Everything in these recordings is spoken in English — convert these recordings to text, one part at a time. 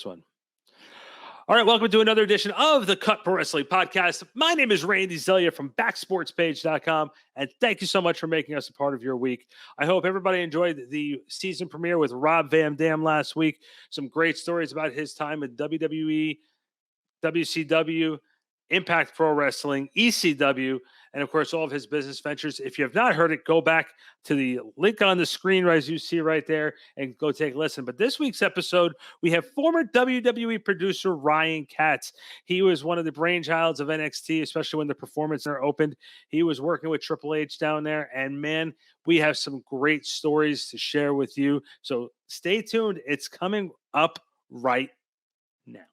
this one. All right, welcome to another edition of the Cut Pro Wrestling Podcast. My name is Randy Zellea from backsportspage.com, and thank you so much for making us a part of your week. I hope everybody enjoyed the season premiere with Rob Van Dam last week. Some great stories about his time at WWE, WCW, Impact Pro Wrestling, ECW, and of course, all of his business ventures. If you have not heard it, go back to the link on the screen, as you see right there, and go take a listen. But this week's episode, we have former WWE producer Ryan Katz. He was one of the brainchilds of NXT, especially when the Performance Center opened. He was working with Triple H down there, and man, we have some great stories to share with you. So stay tuned. It's coming up right now.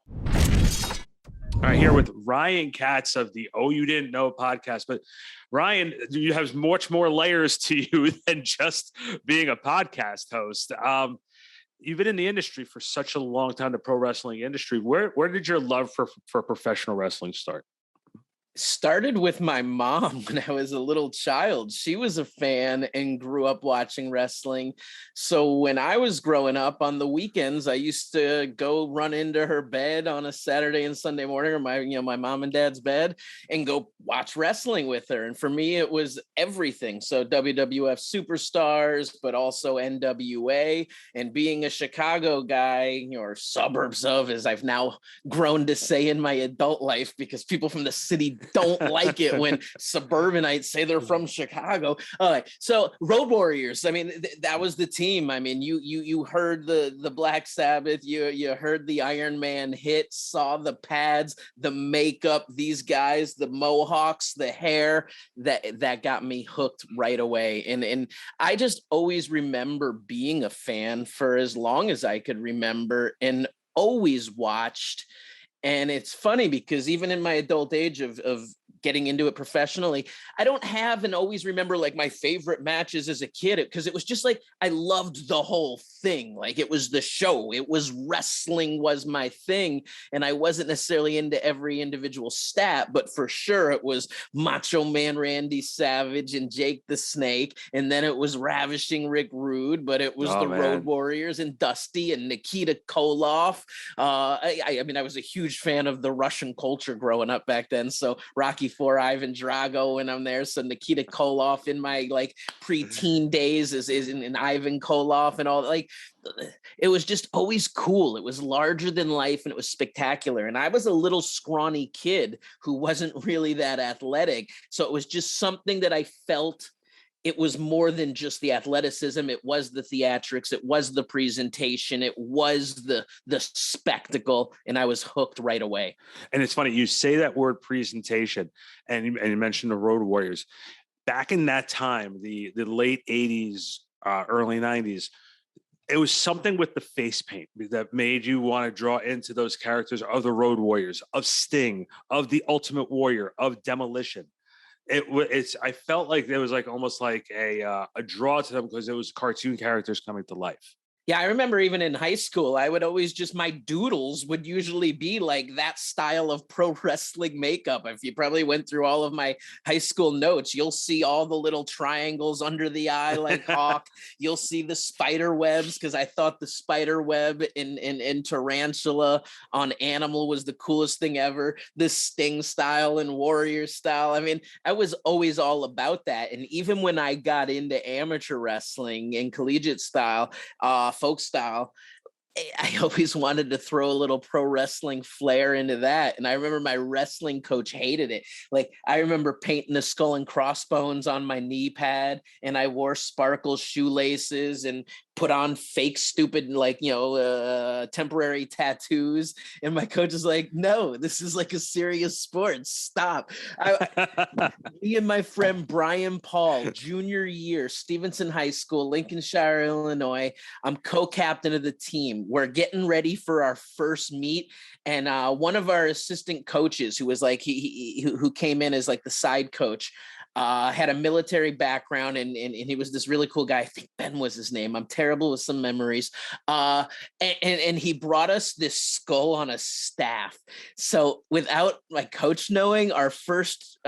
All right, here with Ryan Katz of the Oh You Didn't Know podcast. But Ryan, you have much more layers to you than just being a podcast host. You've been in the industry for such a long time, the pro wrestling industry. Where did your love for professional wrestling start? Started with my mom when I was a little child. She was a fan and grew up watching wrestling. So when I was growing up on the weekends, I used to go run into her bed on a Saturday and Sunday morning, or my mom and dad's bed, and go watch wrestling with her. And for me, it was everything. So WWF Superstars, but also NWA. And being a Chicago guy, or suburbs of, as I've now grown to say in my adult life, because people from the city don't like it when suburbanites say they're from Chicago. So Road Warriors, I mean, that was the team. I mean, you heard the Black Sabbath, you heard the Iron Man hit, saw the pads, the makeup, these guys, the mohawks, the hair, that got me hooked right away. And I just always remember being a fan for as long as I could remember, and always watched. And it's funny because even in my adult age of getting into it professionally, I don't have and always remember like my favorite matches as a kid, because it was just like I loved the whole thing. Like it was the show, it was wrestling was my thing, and I wasn't necessarily into every individual stat, but for sure it was Macho Man Randy Savage and Jake the Snake, and then it was Ravishing Rick Rude, but it was Road Warriors and Dusty and Nikita Koloff. I mean, I was a huge fan of the Russian culture growing up back then, so Rocky IV, Ivan Drago, and I'm there. So Nikita Koloff in my like preteen days is in Ivan Koloff and all. Like it was just always cool. It was larger than life and it was spectacular. And I was a little scrawny kid who wasn't really that athletic, so it was just something that I felt. It was more than just the athleticism. It was the theatrics. It was the presentation. It was the spectacle. And I was hooked right away. And it's funny, you say that word presentation, and you mentioned the Road Warriors. Back in that time, the late 80s, early 90s, it was something with the face paint that made you want to draw into those characters of the Road Warriors, of Sting, of the Ultimate Warrior, of Demolition. I felt like there was like almost like a draw to them because it was cartoon characters coming to life. Yeah, I remember even in high school, I would always my doodles would usually be like that style of pro wrestling makeup. If you probably went through all of my high school notes, you'll see all the little triangles under the eye like Hawk. You'll see the spider webs, because I thought the spider web in Tarantula on Animal was the coolest thing ever. The Sting style and Warrior style. I mean, I was always all about that. And even when I got into amateur wrestling and collegiate style, folk style, I always wanted to throw a little pro wrestling flair into that. And I remember my wrestling coach hated it. Like I remember painting the skull and crossbones on my knee pad, and I wore sparkle shoelaces and put on fake stupid temporary tattoos. And my coach is like, no, this is like a serious sport. Stop. Me and my friend Brian Paul, junior year, Stevenson High School, Lincolnshire, Illinois. I'm co-captain of the team. We're getting ready for our first meet. And one of our assistant coaches, who was like, who came in as like the side coach, had a military background, and he was this really cool guy. I think Ben was his name. I'm terrible with some memories. And he brought us this skull on a staff. So without my coach knowing, our first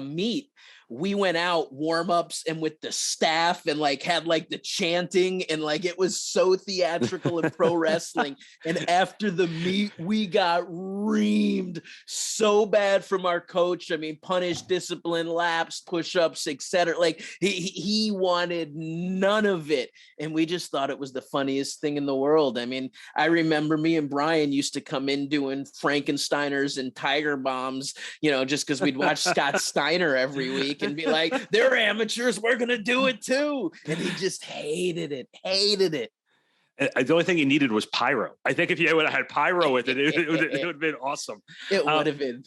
meet, we went out warm-ups and with the staff and like had like the chanting and like it was so theatrical in pro wrestling. And after the meet, we got reamed so bad from our coach. I mean, punish, discipline, laps, push-ups, etc. Like he wanted none of it. And we just thought it was the funniest thing in the world. I mean, I remember me and Brian used to come in doing Frankensteiners and Tiger Bombs, you know, just because we'd watch Scott Steiner every week and be like, they're amateurs, we're going to do it too. And he just hated it. The only thing he needed was pyro. I think if you would have had pyro with it, it would have been awesome. It would have been.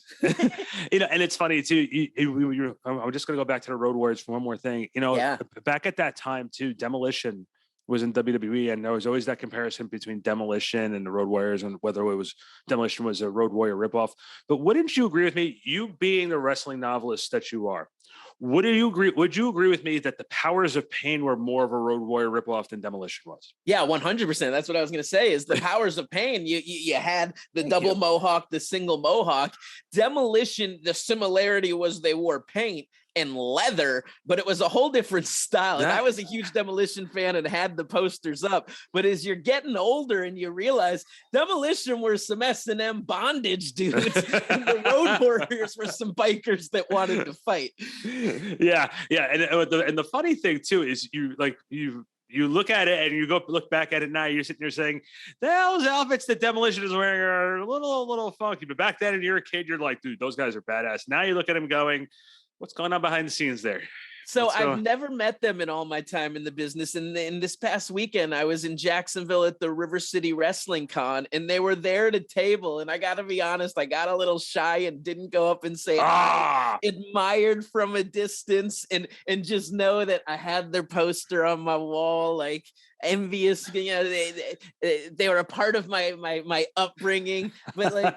You know, and it's funny too. I'm just going to go back to the Road Warriors for one more thing. You know, back at that time too, Demolition was in WWE, and there was always that comparison between Demolition and the Road Warriors, and whether it was Demolition was a Road Warrior ripoff. But wouldn't you agree with me? You being the wrestling novelist that you are, would you agree with me that the Powers of Pain were more of a Road Warrior ripoff than Demolition was? Yeah, 100%. That's what I was going to say is the Powers of Pain. You had the double mohawk, the single mohawk. Demolition, the similarity was they wore paint and leather, but it was a whole different style. And I was a huge Demolition fan and had the posters up. But as you're getting older and you realize Demolition were some S&M bondage dudes and the Road Warriors were some bikers that wanted to fight. Yeah. And the funny thing too is you look at it and you go look back at it now, you're sitting there saying, those outfits that Demolition is wearing are a little funky. But back then, when you're a kid, you're like, dude, those guys are badass. Now you look at them going, what's going on behind the scenes there? So I've never met them in all my time in the business. And in this past weekend, I was in Jacksonville at the River City Wrestling Con, and they were there at a table. And I got to be honest, I got a little shy and didn't go up and say, I admired from a distance and just know that I had their poster on my wall, like envious. You know, they were a part of my upbringing, but like,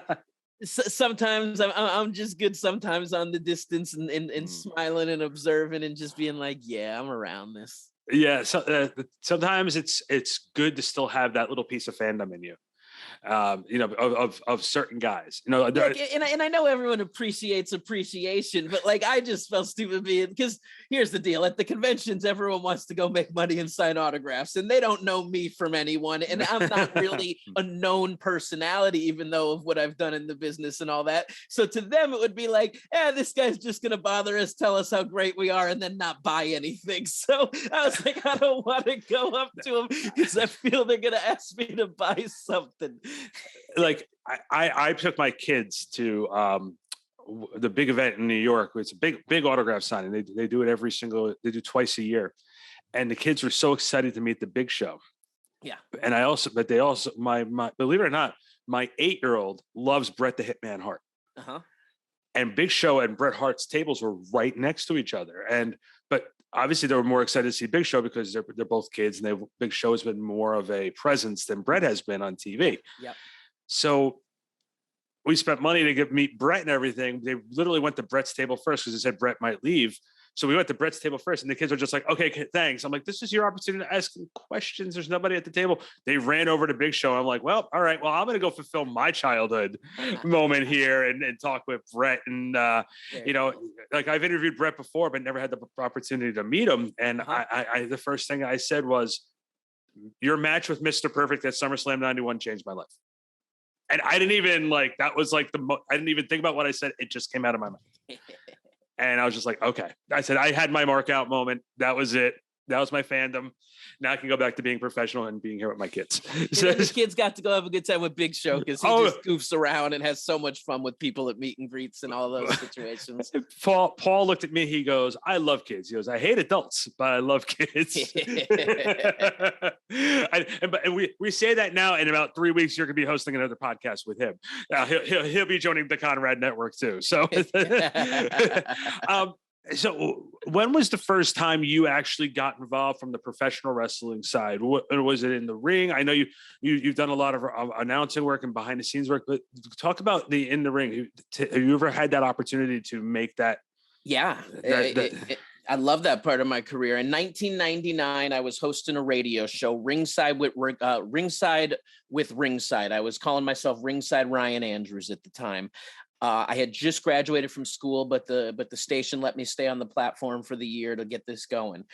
sometimes I'm just good sometimes on the distance and smiling and observing and just being like, yeah, I'm around this. Yeah. So sometimes it's good to still have that little piece of fandom in you. You know, of certain guys, you know, like, and I know everyone appreciates appreciation, but like, I just felt stupid being, because here's the deal. At the conventions, everyone wants to go make money and sign autographs, and they don't know me from anyone. And I'm not really a known personality, even though of what I've done in the business and all that. So to them, it would be like, this guy's just going to bother us, tell us how great we are, and then not buy anything. So I was like, I don't want to go up to them because I feel they're going to ask me to buy something. Like I took my kids to the big event in New York. It's a big autograph signing. They do it they do twice a year. And the kids were so excited to meet the Big Show. Yeah. And they also, my believe it or not, my 8-year-old loves Bret the Hitman Hart. Uh-huh. And Big Show and Bret Hart's tables were right next to each other. But obviously they were more excited to see Big Show because they're both kids, and Big Show has been more of a presence than Bret has been on TV. Yep. So we spent money to meet Bret and everything. They literally went to Bret's table first because they said Bret might leave. So we went to Bret's table first, and the kids were just like, okay, thanks. I'm like, this is your opportunity to ask questions. There's nobody at the table. They ran over to Big Show. I'm like, well, all right, well, I'm going to go fulfill my childhood moment here and talk with Bret. And, you know, like I've interviewed Bret before, but never had the opportunity to meet him. And I the first thing I said was, your match with Mr. Perfect at SummerSlam 91 changed my life. And I didn't even I didn't even think about what I said. It just came out of my mouth. And I was just like, okay. I said, I had my mark out moment. That was it. That was my fandom. Now I can go back to being professional and being here with my kids. So the kids got to go have a good time with Big Show because he just goofs around and has so much fun with people at meet and greets and all those situations. Paul looked at me. He goes, I love kids. He goes, I hate adults, but I love kids. and we say that now. In about 3 weeks, you're going to be hosting another podcast with him. He'll be joining the Conrad Network too. So, so when was the first time you actually got involved from the professional wrestling side? Was it in the ring? I know you've done a lot of announcing work and behind the scenes work, but talk about the in the ring. Have you ever had that opportunity to make that? Yeah. I love that part of my career. In 1999, I was hosting a radio show, Ringside with Ringside. I was calling myself Ringside Ryan Andrews at the time. I had just graduated from school, but the station let me stay on the platform for the year to get this going.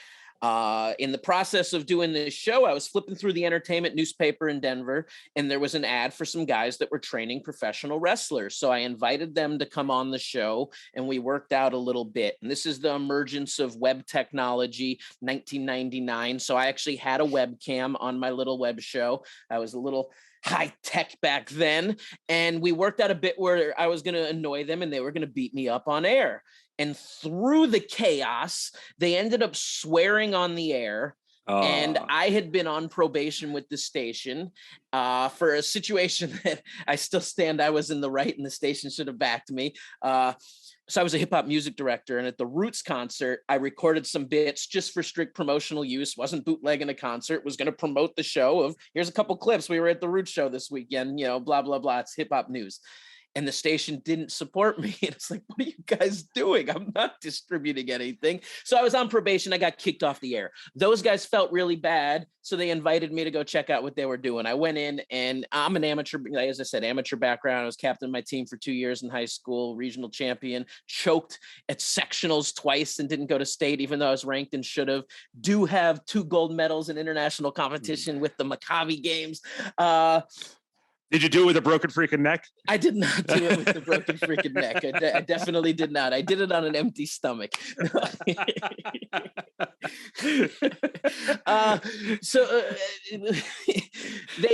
In the process of doing this show, I was flipping through the entertainment newspaper in Denver, and there was an ad for some guys that were training professional wrestlers. So I invited them to come on the show, and we worked out a little bit. And this is the emergence of web technology, 1999. So I actually had a webcam on my little web show. I was a little high tech back then. And we worked out a bit where I was going to annoy them and they were going to beat me up on air. And through the chaos, they ended up swearing on the air. And I had been on probation with the station for a situation that I still stand. I was in the right and the station should have backed me. So I was a hip hop music director, and at the Roots concert, I recorded some bits just for strict promotional use. Wasn't bootlegging a concert, was going to promote the show of, here's a couple clips. We were at the Roots show this weekend, blah, blah, blah. It's hip hop news. And the station didn't support me. And it's like, what are you guys doing? I'm not distributing anything. So I was on probation. I got kicked off the air. Those guys felt really bad. So they invited me to go check out what they were doing. I went in, and I'm an amateur, as I said, amateur background. I was captain of my team for 2 years in high school, regional champion, choked at sectionals twice and didn't go to state, even though I was ranked and should have. Do have 2 gold medals in international competition with the Maccabi games. Did you do it with a broken freaking neck? I did not do it with the broken freaking neck. I definitely did not. I did it on an empty stomach.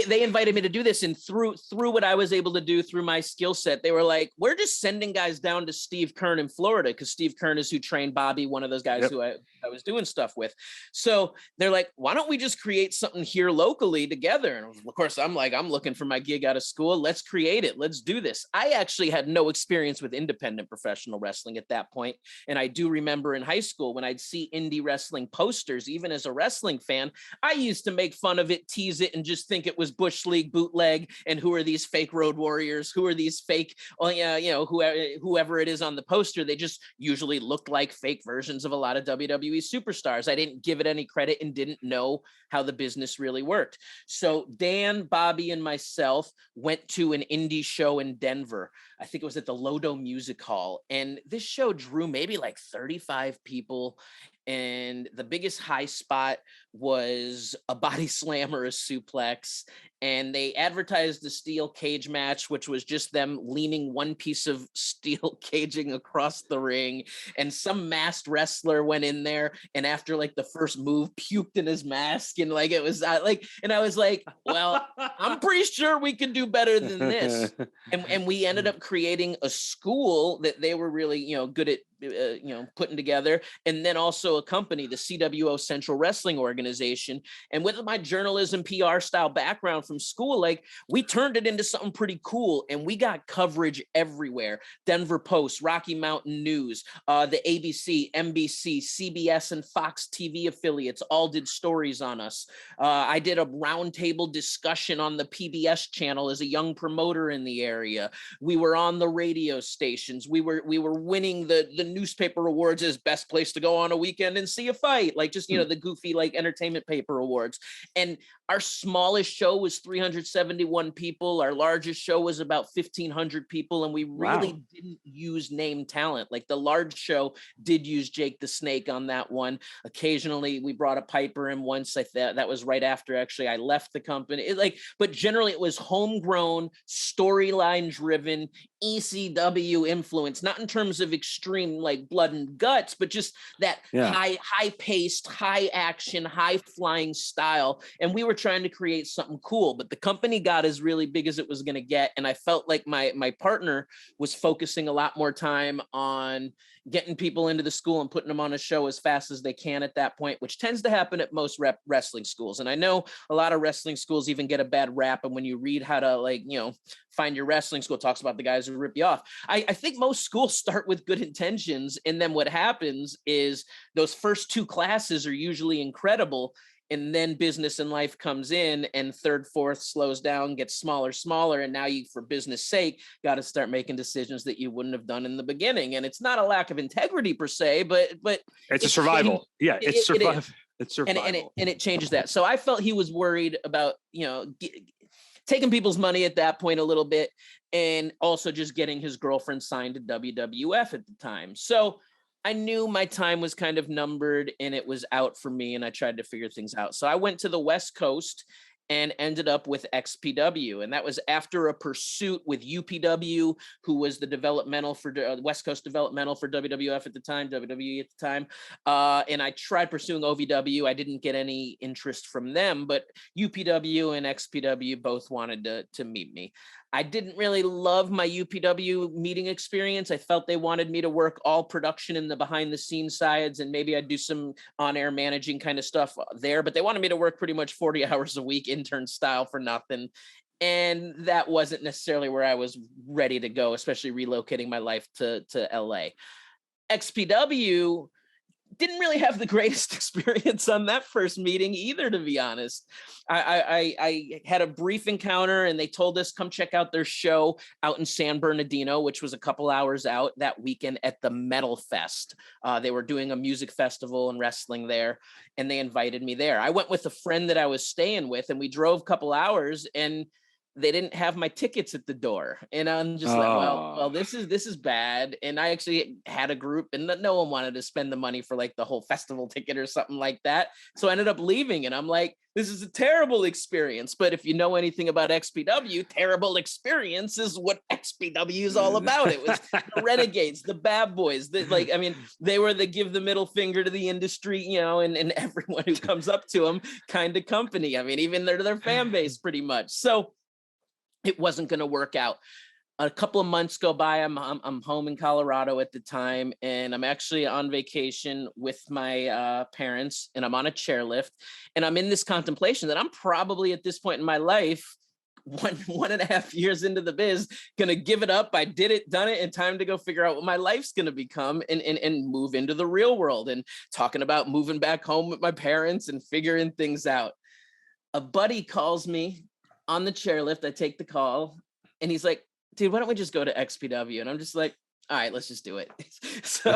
They invited me to do this, and through what I was able to do through my skill set, they were like, we're just sending guys down to Steve Kern in Florida, because Steve Kern is who trained Bobby, one of those guys who I was doing stuff with. So they're like, why don't we just create something here locally together? And of course, I'm like, I'm looking for my gig out of school. Let's create it. Let's do this. I actually had no experience with independent professional wrestling at that point. And I do remember in high school when I'd see indie wrestling posters, even as a wrestling fan, I used to make fun of it, tease it, and just think it was Bush League bootleg. And who are these fake Road Warriors? Who are these fake, whoever it is on the poster? They just usually looked like fake versions of a lot of WWE superstars. I didn't give it any credit and didn't know how the business really worked. So Dan, Bobby, and myself went to an indie show in Denver. I think it was at the Lodo Music Hall. And this show drew maybe like 35 people. And the biggest high spot was a body slam or a suplex. And they advertised the steel cage match, which was just them leaning one piece of steel caging across the ring. And some masked wrestler went in there, and after like the first move, puked in his mask. And like, it was and I was like, well, I'm pretty sure we can do better than this. And we ended up creating a school that they were really, good at, putting together. And then also a company, the CWO Central Wrestling Organization. And with my journalism PR style background from school, like, we turned it into something pretty cool, and we got coverage everywhere. Denver Post, Rocky Mountain News, the ABC, NBC, CBS, and Fox TV affiliates all did stories on us. I did a roundtable discussion on the PBS channel as a young promoter in the area. We were on the radio stations. We were winning the newspaper awards as best place to go on a weekend and see a fight, like just the goofy like entertainment paper awards. And our smallest show was 371 people. Our largest show was about 1,500 people, and we really didn't use name talent. Like, the large show did use Jake the Snake on that one. Occasionally we brought a Piper in once. I thought that was right after actually I left the company. But generally it was homegrown, storyline driven, ECW influence, not in terms of extreme like blood and guts, but just that high paced, high action, high flying style. And we were trying to create something cool, but the company got as really big as it was going to get. And I felt like my partner was focusing a lot more time on getting people into the school and putting them on a show as fast as they can at that point, which tends to happen at most wrestling schools. And I know a lot of wrestling schools even get a bad rap. And when you read how to find your wrestling school, it talks about the guys who rip you off. I think most schools start with good intentions. And then what happens is those first 2 classes are usually incredible. And then business and life comes in, and third, fourth slows down, gets smaller. And now you, for business sake, got to start making decisions that you wouldn't have done in the beginning. And it's not a lack of integrity per se, but it's a survival. It's survival. It's survival. And it changes that. So I felt he was worried about, taking people's money at that point a little bit, and also just getting his girlfriend signed to WWF at the time. So I knew my time was kind of numbered and it was out for me, and I tried to figure things out. So I went to the West Coast and ended up with XPW. And that was after a pursuit with UPW, who was the developmental for West Coast developmental for WWF at the time, WWE at the time. And I tried pursuing OVW. I didn't get any interest from them, but UPW and XPW both wanted to meet me. I didn't really love my UPW meeting experience. I felt they wanted me to work all production in the behind the scenes sides, and maybe I'd do some on-air managing kind of stuff there, but they wanted me to work pretty much 40 hours a week, intern style, for nothing. And that wasn't necessarily where I was ready to go, especially relocating my life to LA. XPW didn't really have the greatest experience on that first meeting either, to be honest. I had a brief encounter, and they told us come check out their show out in San Bernardino, which was a couple hours out that weekend at the Metal Fest. They were doing a music festival and wrestling there, and they invited me there. I went with a friend that I was staying with, and we drove a couple hours, and they didn't have my tickets at the door. And I'm just like, well, this is bad. And I actually had a group, and no one wanted to spend the money for like the whole festival ticket or something like that. So I ended up leaving, and I'm like, this is a terrible experience. But if you know anything about XPW, terrible experience is what XPW is all about. It was the Renegades, the bad boys, they were the give the middle finger to the industry, and everyone who comes up to them kind of company. I mean, even their fan base pretty much. So it wasn't going to work out. A couple of months go by. I'm home in Colorado at the time, and I'm actually on vacation with my parents, and I'm on a chairlift, and I'm in this contemplation that I'm probably at this point in my life, 1.5 years into the biz, going to give it up. I did it, done it, and time to go figure out what my life's going to become and move into the real world, and talking about moving back home with my parents and figuring things out. A buddy calls me on the chairlift. I take the call, and he's like, dude, why don't we just go to XPW? And I'm just like, all right, let's just do it. So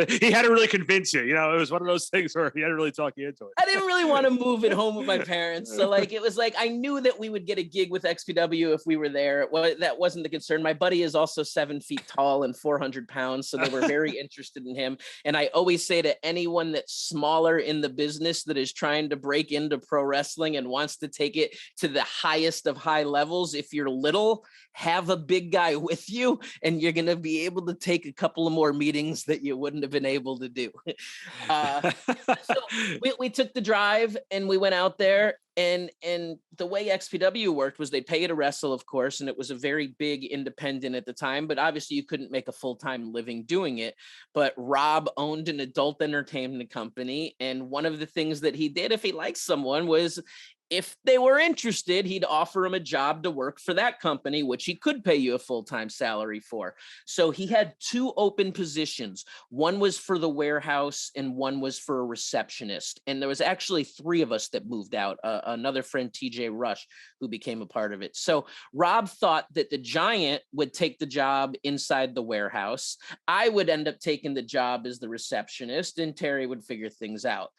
he had to really convince you. It was one of those things where he had to really talk you into it. I didn't really want to move at home with my parents. So it was like, I knew that we would get a gig with XPW if we were there. Well, that wasn't the concern. My buddy is also 7 feet tall and 400 pounds. So they were very interested in him. And I always say to anyone that's smaller in the business that is trying to break into pro wrestling and wants to take it to the highest of high levels, if you're little, have a big guy with you, and you're going to be able to take a couple of more meetings that you wouldn't have been able to do. So we took the drive, and we went out there, and the way XPW worked was they'd pay you to wrestle, of course, and it was a very big independent at the time, but obviously you couldn't make a full-time living doing it. But Rob owned an adult entertainment company, and one of the things that he did if he liked someone was, if they were interested, he'd offer them a job to work for that company, which he could pay you a full-time salary for. So he had 2 open positions. One was for the warehouse and one was for a receptionist. And there was actually 3 of us that moved out, another friend, TJ Rush, who became a part of it. So Rob thought that the Giant would take the job inside the warehouse. I would end up taking the job as the receptionist, and Terry would figure things out.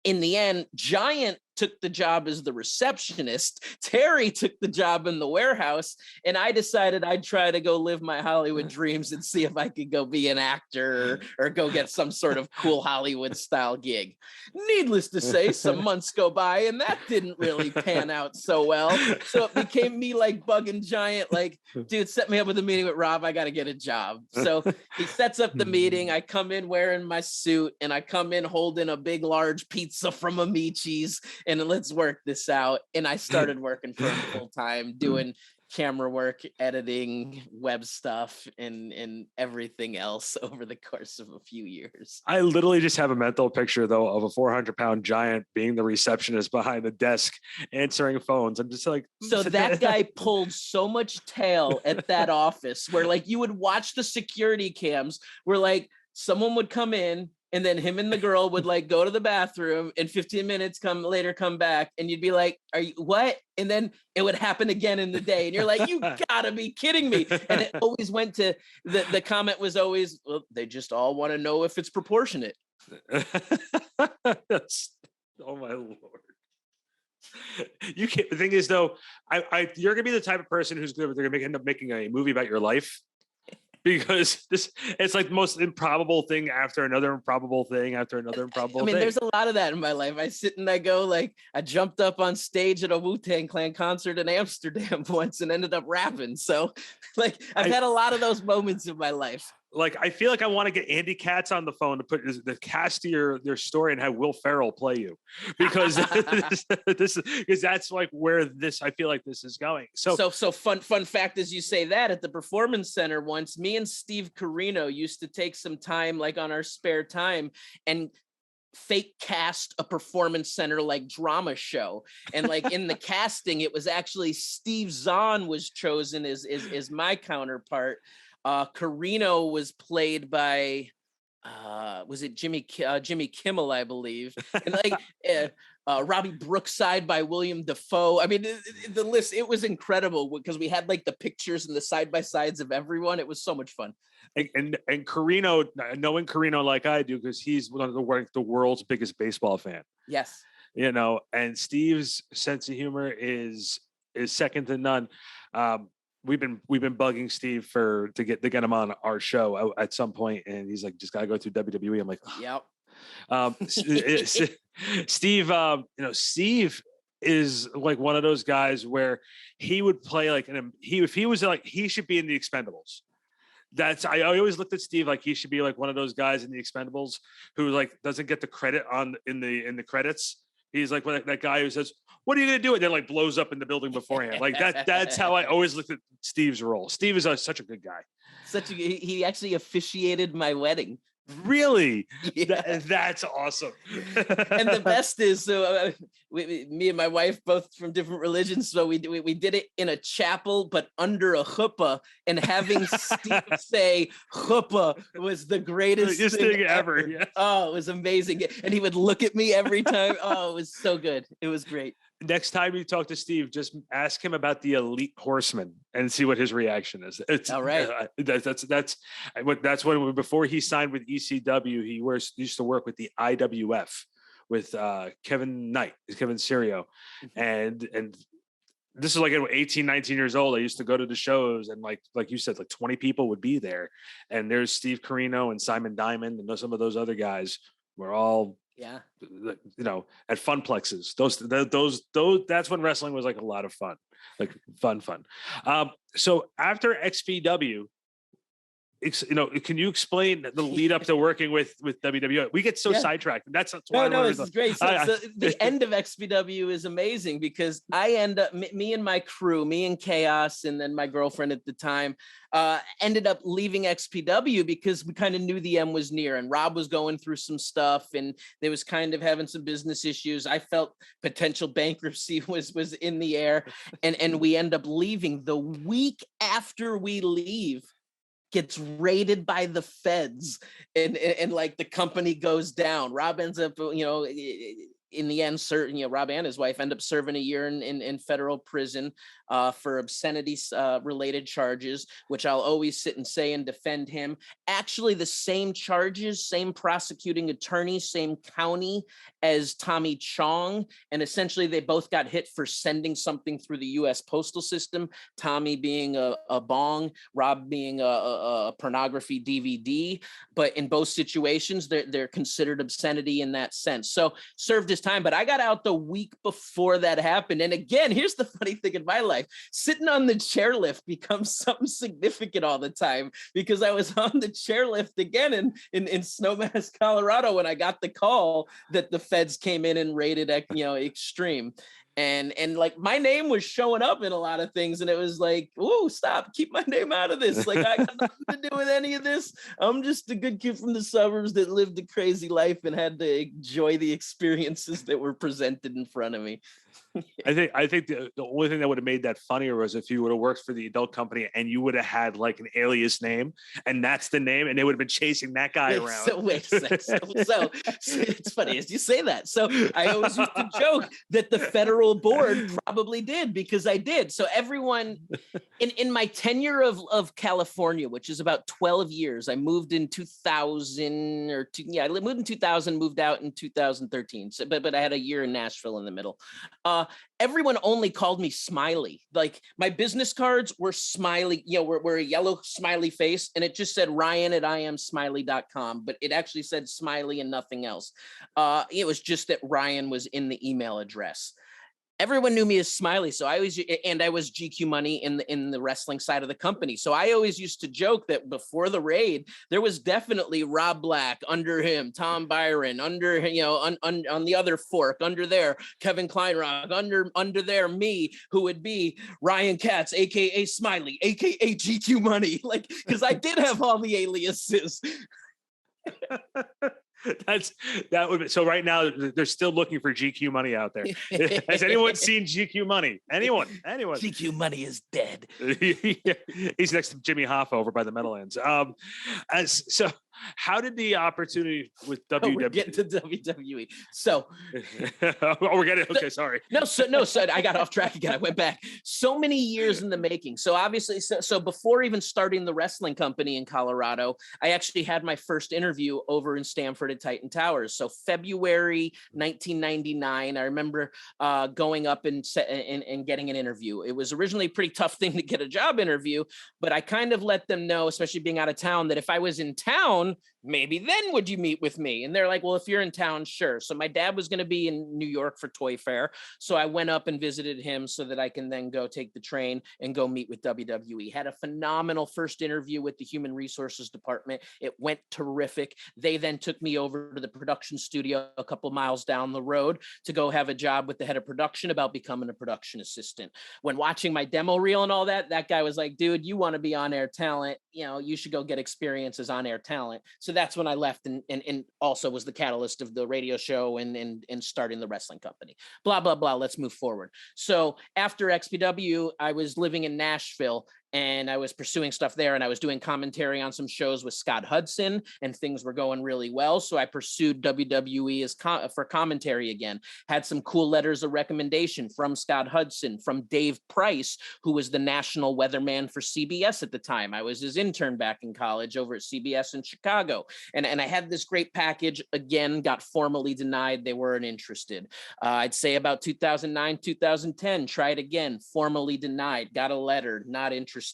In the end, Giant took the job as the receptionist. Terry took the job in the warehouse, and I decided I'd try to go live my Hollywood dreams and see if I could go be an actor or go get some sort of cool Hollywood style gig. Needless to say, some months go by, and that didn't really pan out so well. So it became me bugging Giant, dude, set me up with a meeting with Rob. I got to get a job. So he sets up the meeting. I come in wearing my suit, and I come in holding a big, large pizza from Amici's, and let's work this out. And I started working for him full time, doing camera work, editing, web stuff, and everything else over the course of a few years. I literally just have a mental picture, though, of a 400-pound Giant being the receptionist behind the desk, answering phones. I'm just like, so that guy pulled so much tail at that office where you would watch the security cams where someone would come in, and then him and the girl would go to the bathroom, and 15 minutes later come back, and you'd be like, are you what? And then it would happen again in the day. And you're like, you gotta be kidding me. And it always went to the comment was always, well, they just all want to know if it's proportionate. Oh my Lord. You can't. The thing is, though, you're gonna be the type of person they're gonna end up making a movie about your life, because it's like the most improbable thing after another improbable thing after another improbable thing. There's a lot of that in my life. I sit and I go, like, I jumped up on stage at a Wu-Tang Clan concert in Amsterdam once and ended up rapping. So, like, I've had a lot of those moments in my life. Like, I feel like I want to get Andy Katz on the phone to put the cast to your story and have Will Ferrell play you, because because that's like where I feel like this is going. So fun fact, as you say that, at the Performance Center once, me and Steve Carino used to take some time, like on our spare time, and fake cast a Performance Center like drama show. And like in the casting, it was actually Steve Zahn was chosen as my counterpart. Carino was played by was it Jimmy Kimmel, I believe, and like Robbie Brookside by William Dafoe. I mean, the list, it was incredible because we had like the pictures and the side by sides of everyone. It was so much fun. And Carino, knowing Carino like I do, because he's one of the world's biggest baseball fan. Yes. You know, and Steve's sense of humor is second to none. We've been bugging Steve to get him on our show at some point, and he's like, just gotta go through WWE. I'm like, oh. Yep. Steve, Steve is like one of those guys where he would play like if he was like, he should be in the Expendables. I always looked at Steve like he should be like one of those guys in the Expendables who like doesn't get the credit in the credits. He's like that guy who says, "What are you going to do?" and then like blows up in the building beforehand. Like that's how I always looked at Steve's role. Steve is such a good guy. He actually officiated my wedding. Really? Yeah. That's awesome. And the best is, me and my wife, both from different religions, so we did it in a chapel, but under a chuppah, and having Steve say chuppah was the greatest thing ever. Yes. Oh, it was amazing. And he would look at me every time. Oh, it was so good. It was great. Next time you talk to Steve, just ask him about the Elite Horseman and see what his reaction is. It's all right. That's when before he signed with ECW, he used to work with the IWF with Kevin Serio, and this is like 18, 19 years old. I used to go to the shows, and like you said, like 20 people would be there, and there's Steve Carino and Simon Diamond and some of those other guys were all. Yeah, at funplexes. Those that's when wrestling was like a lot of fun, like fun. So after XPW, can you explain the lead up to working with WWE? We get so sidetracked. That's why. No, this is great. So the end of XPW is amazing because I end up, me and my crew, me and Chaos, and then my girlfriend at the time, ended up leaving XPW because we kind of knew the end was near, and Rob was going through some stuff, and they was kind of having some business issues. I felt potential bankruptcy was in the air, and we end up leaving. The week after we leave, gets raided by the feds, and like the company goes down. Rob ends up, in the end, Rob and his wife end up serving a year in federal prison for obscenity related charges, which I'll always sit and say and defend him. Actually, the same charges, same prosecuting attorney, same county as Tommy Chong. And essentially, they both got hit for sending something through the U.S. postal system. Tommy being a bong, Rob being a pornography DVD. But in both situations, they're considered obscenity in that sense. So served his time. But I got out the week before that happened. And again, here's the funny thing in my life. Sitting on the chairlift becomes something significant all the time because I was on the chairlift again in Snowmass, Colorado, when I got the call that the feds came in and raided, Extreme. And like my name was showing up in a lot of things, and it was like, oh, stop, keep my name out of this. Like I got nothing to do with any of this. I'm just a good kid from the suburbs that lived a crazy life and had to enjoy the experiences that were presented in front of me. I think the only thing that would have made that funnier was if you would have worked for the adult company and you would have had like an alias name, and that's the name, and they would have been chasing that guy around. So wait a second. So it's funny as you say that. So I always used to joke that the federal board probably did, because I did. So everyone in my tenure of California, which is about 12 years, I moved in 2000 I moved in 2000, moved out in 2013. So, but I had a year in Nashville in the middle. Everyone only called me Smiley. Like my business cards were Smiley, were a yellow smiley face, and it just said Ryan at imsmiley.com, but it actually said Smiley and nothing else. It was just that Ryan was in the email address. Everyone knew me as Smiley, so I was GQ Money in the wrestling side of the company. So I always used to joke that before the raid, there was definitely Rob Black under him, Tom Byron under, on the other fork under there, Kevin Kleinrock under there, me, who would be Ryan Katz, aka Smiley, aka GQ Money, like because I did have all the aliases. That would be so. Right now, they're still looking for GQ Money out there. Has anyone seen GQ Money? Anyone? GQ Money is dead. He's next to Jimmy Hoffa over by the Meadowlands. So how did the opportunity with WWE? We're getting to WWE. So, we're getting okay. Sorry. So I got off track again. I went back. So many years in the making. So obviously, so before even starting the wrestling company in Colorado, I actually had my first interview over in Stamford at Titan Towers. So February 1999, I remember going up and getting an interview. It was originally a pretty tough thing to get a job interview, but I kind of let them know, especially being out of town, that if I was in town, maybe then would you meet with me? And they're like, well, if you're in town, sure. So my dad was going to be in New York for Toy Fair. So I went up and visited him so that I can then go take the train and go meet with WWE. Had a phenomenal first interview with the Human Resources Department. It went terrific. They then took me over to the production studio a couple miles down the road to go have a job with the head of production about becoming a production assistant. When watching my demo reel and all that, that guy was like, dude, you want to be on-air talent. You should go get experience as on-air talent. So that's when I left and also was the catalyst of the radio show and starting the wrestling company. Blah, blah, blah. Let's move forward. So after XPW, I was living in Nashville and I was pursuing stuff there, and I was doing commentary on some shows with Scott Hudson, and things were going really well. So I pursued WWE for commentary again. Had some cool letters of recommendation from Scott Hudson, from Dave Price, who was the national weatherman for CBS at the time. I was his intern back in college over at CBS in Chicago. And I had this great package, again, got formally denied. They weren't interested. I'd say about 2009, 2010, tried again, formally denied, got a letter, not interested.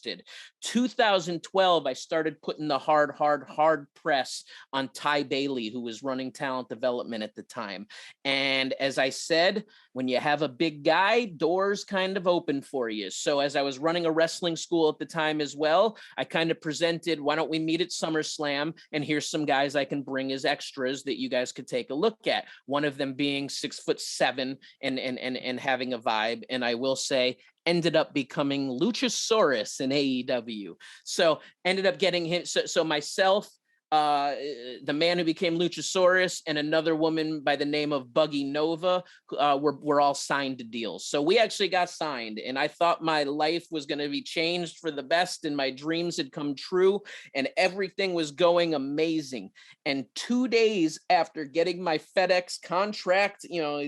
2012, I started putting the hard press on Ty Bailey, who was running talent development at the time. And as I said, when you have a big guy, doors kind of open for you. So as I was running a wrestling school at the time as well, I kind of presented, why don't we meet at SummerSlam? And here's some guys I can bring as extras that you guys could take a look at. One of them being 6'7" and having a vibe. And I will say, ended up becoming Luchasaurus in AEW. So ended up getting him. So myself, the man who became Luchasaurus, and another woman by the name of Buggy Nova were all signed to deals. So we actually got signed, and I thought my life was going to be changed for the best, and my dreams had come true, and everything was going amazing. And 2 days after getting my FedEx contract,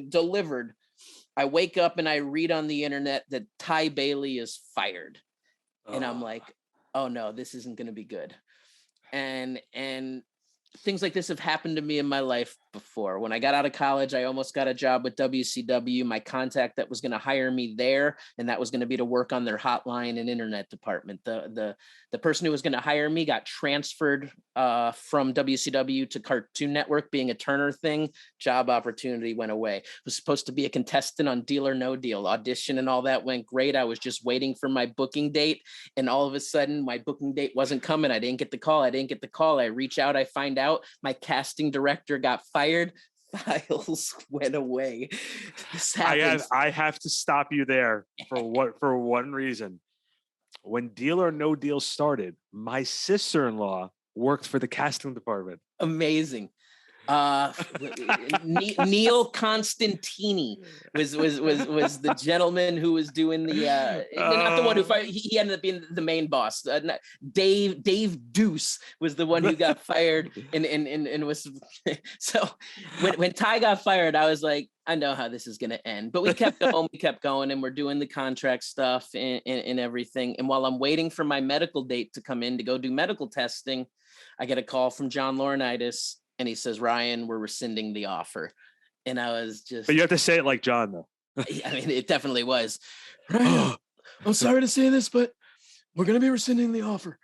delivered, I wake up and I read on the internet that Ty Bailey is fired. And I'm like, oh no, this isn't going to be good. And things like this have happened to me in my life before. When I got out of college, I almost got a job with WCW. My contact that was going to hire me there, and that was going to be to work on their hotline and internet department. The person who was going to hire me got transferred from WCW to Cartoon Network, being a Turner thing. Job opportunity went away. I was supposed to be a contestant on Deal or No Deal. Audition and all that went great. I was just waiting for my booking date, and all of a sudden my booking date wasn't coming. I didn't get the call. I reach out. I find out my casting director got fired. Files went away. I have to stop you there for one reason. When Deal or No Deal started, my sister-in-law worked for the casting department. Amazing. Neil Constantini was the gentleman who was doing the not the one who fired. He ended up being the main boss. Dave Deuce was the one who got fired and was so when Ty got fired, I was like, I know how this is going to end. But we kept going, and we're doing the contract stuff and everything. And while I'm waiting for my medical date to come in to go do medical testing, I get a call from John Laurinaitis. And he says, Ryan, we're rescinding the offer. And I was just... But you have to say it like John, though. I mean, it definitely was. Ryan, I'm sorry to say this, but we're going to be rescinding the offer.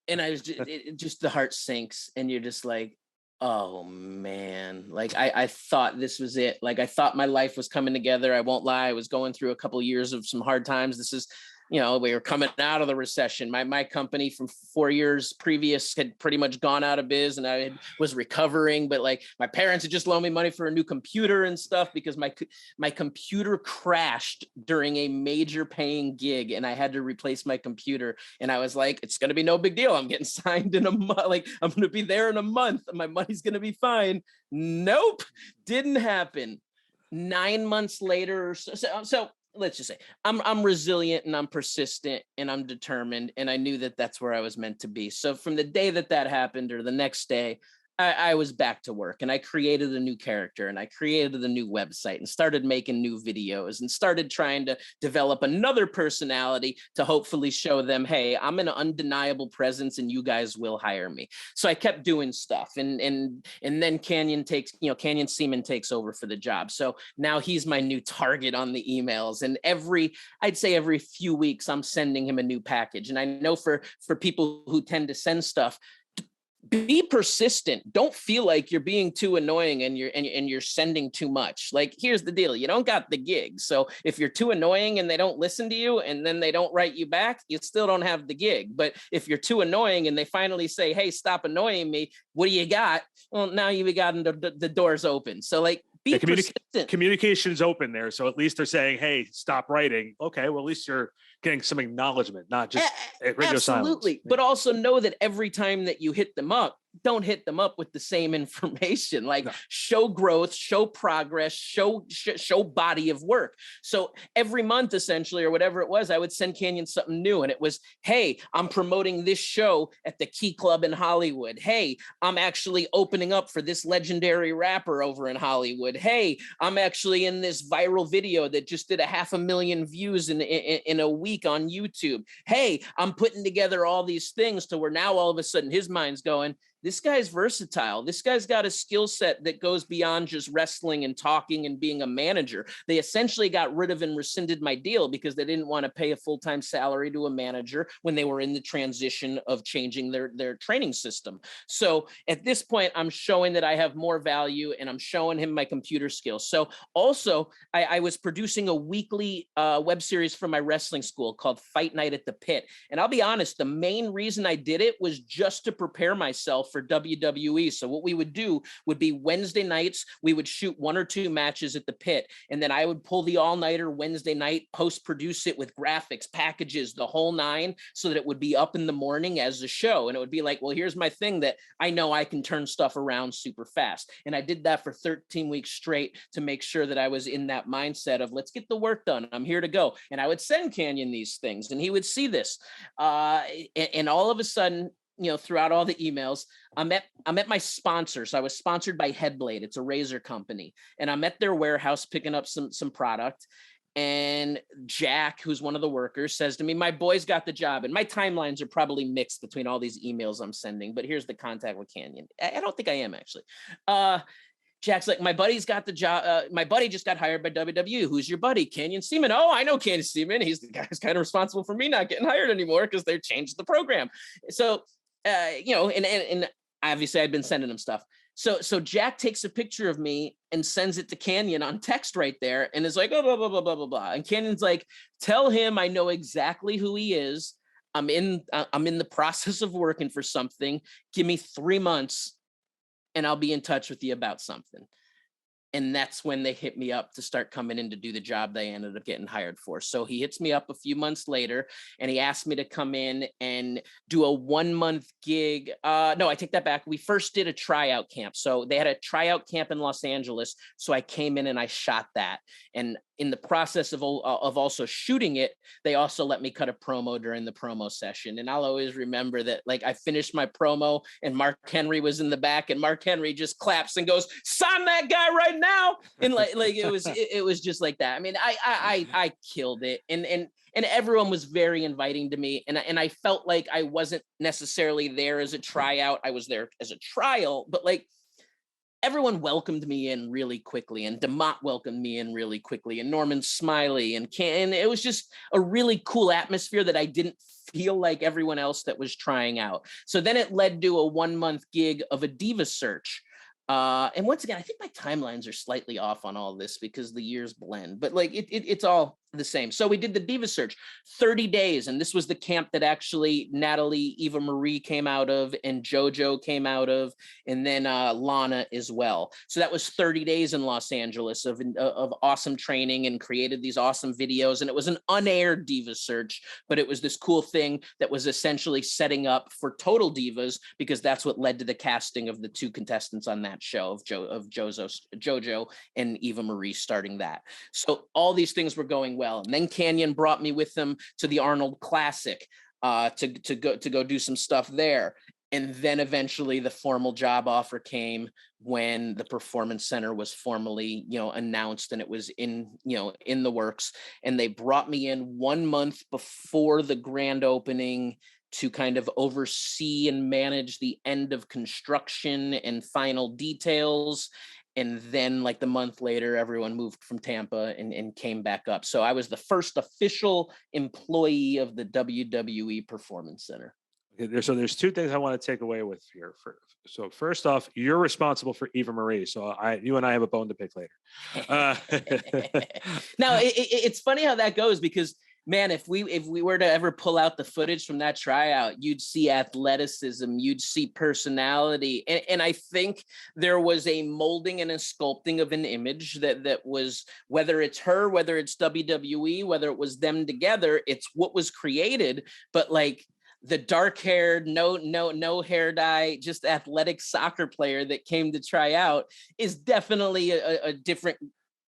And I was just the heart sinks, and you're just like, oh man, like I thought this was it. Like I thought my life was coming together. I won't lie. I was going through a couple of years of some hard times. This is, we were coming out of the recession. My company from 4 years previous had pretty much gone out of biz, and I was recovering. But like my parents had just loaned me money for a new computer and stuff because my computer crashed during a major paying gig, and I had to replace my computer. And I was like, it's gonna be no big deal. I'm getting signed in a month. Like I'm gonna be there in a month. My money's gonna be fine. Nope, didn't happen. 9 months later, so let's just say I'm resilient and I'm persistent and I'm determined, and I knew that that's where I was meant to be. So from the day that happened, or the next day, I was back to work, and I created a new character, and I created a new website, and started making new videos, and started trying to develop another personality to hopefully show them, hey, I'm an undeniable presence and you guys will hire me. So I kept doing stuff, and then Canyon Seaman takes over for the job. So now he's my new target on the emails, and I'd say every few weeks I'm sending him a new package. And I know for people who tend to send stuff, be persistent. Don't feel like you're being too annoying and you're sending too much. Like, here's the deal. You don't got the gig. So if you're too annoying and they don't listen to you and then they don't write you back, you still don't have the gig. But if you're too annoying and they finally say, hey, stop annoying me, what do you got? Well, now you got the doors open. So like, be persistent. Communication is open there. So at least they're saying, hey, stop writing. Okay, well, at least you're getting some acknowledgement, not just radio absolutely silence. But also know that every time that you hit them up, don't hit them up with the same information. Like, show growth, show progress, show body of work. So every month, essentially, or whatever it was, I would send Canyon something new. And it was, hey, I'm promoting this show at the Key Club in Hollywood. Hey, I'm actually opening up for this legendary rapper over in Hollywood. Hey, I'm actually in this viral video that just did 500,000 views in a week on YouTube. Hey, I'm putting together all these things to where now all of a sudden his mind's going, this guy's versatile. This guy's got a skill set that goes beyond just wrestling and talking and being a manager. They essentially got rid of and rescinded my deal because they didn't want to pay a full-time salary to a manager when they were in the transition of changing their training system. So at this point, I'm showing that I have more value, and I'm showing him my computer skills. So also, I was producing a weekly web series for my wrestling school called Fight Night at the Pit. And I'll be honest, the main reason I did it was just to prepare myself for WWE. So what we would do would be Wednesday nights, we would shoot 1 or 2 matches at the Pit. And then I would pull the all-nighter Wednesday night, post-produce it with graphics, packages, the whole 9, so that it would be up in the morning as a show. And it would be like, well, here's my thing that I know I can turn stuff around super fast. And I did that for 13 weeks straight to make sure that I was in that mindset of, let's get the work done. I'm here to go. And I would send Canyon these things, and he would see this. And all of a sudden, throughout all the emails, I'm at my sponsor. So I was sponsored by Headblade. It's a razor company. And I'm at their warehouse picking up some product. And Jack, who's one of the workers, says to me, my boy's got the job. And my timelines are probably mixed between all these emails I'm sending. But here's the contact with Canyon. I don't think I am, actually. Jack's like, my buddy's got the job. My buddy just got hired by WWE. Who's your buddy? Canyon Seaman. Oh, I know Canyon Seaman. He's the guy who's kind of responsible for me not getting hired anymore because they changed the program. So, and obviously I'd been sending him stuff. So Jack takes a picture of me and sends it to Canyon on text right there, and is like, oh, blah, blah, blah, blah, blah, blah. And Canyon's like, tell him I know exactly who he is. I'm in the process of working for something. Give me 3 months, and I'll be in touch with you about something. And that's when they hit me up to start coming in to do the job they ended up getting hired for. So he hits me up a few months later, and he asked me to come in and do a 1-month gig. No, I take that back. We first did a tryout camp. So they had a tryout camp in Los Angeles. So I came in and I shot that. And in the process of also shooting it, they also let me cut a promo during the promo session. And I'll always remember that, like, I finished my promo and Mark Henry was in the back, and Mark Henry just claps and goes, sign that guy right now. And like it was just like that. I mean, I killed it. And everyone was very inviting to me. And I felt like I wasn't necessarily there as a tryout. I was there as a trial, but like, everyone welcomed me in really quickly, and DeMott welcomed me in really quickly, and Norman Smiley, and it was just a really cool atmosphere that I didn't feel like everyone else that was trying out. So then it led to a 1-month gig of a diva search. And once again, I think my timelines are slightly off on all this because the years blend, but like it's all the same. So we did the diva search, 30 days. And this was the camp that actually Natalie, Eva Marie came out of, and JoJo came out of, and then Lana as well. So that was 30 days in Los Angeles of awesome training, and created these awesome videos. And it was an unaired diva search, but it was this cool thing that was essentially setting up for Total Divas, because that's what led to the casting of the 2 contestants on that show of JoJo and Eva Marie starting that. So all these things were going well. And then Canyon brought me with them to the Arnold Classic to go do some stuff there. And then eventually the formal job offer came when the Performance Center was formally, announced, and it was in the works. And they brought me in 1 month before the grand opening to kind of oversee and manage the end of construction and final details. And then like the month later, everyone moved from Tampa and came back up. So I was the first official employee of the WWE Performance Center. Okay, so there's 2 things I want to take away with here. So first off, you're responsible for Eva Marie. So you and I have a bone to pick later. Now it's funny how that goes, because man, if we were to ever pull out the footage from that tryout, you'd see athleticism, you'd see personality. And I think there was a molding and a sculpting of an image that was, whether it's her, whether it's WWE, whether it was them together, it's what was created. But like the dark-haired, no hair dye, just athletic soccer player that came to try out is definitely a different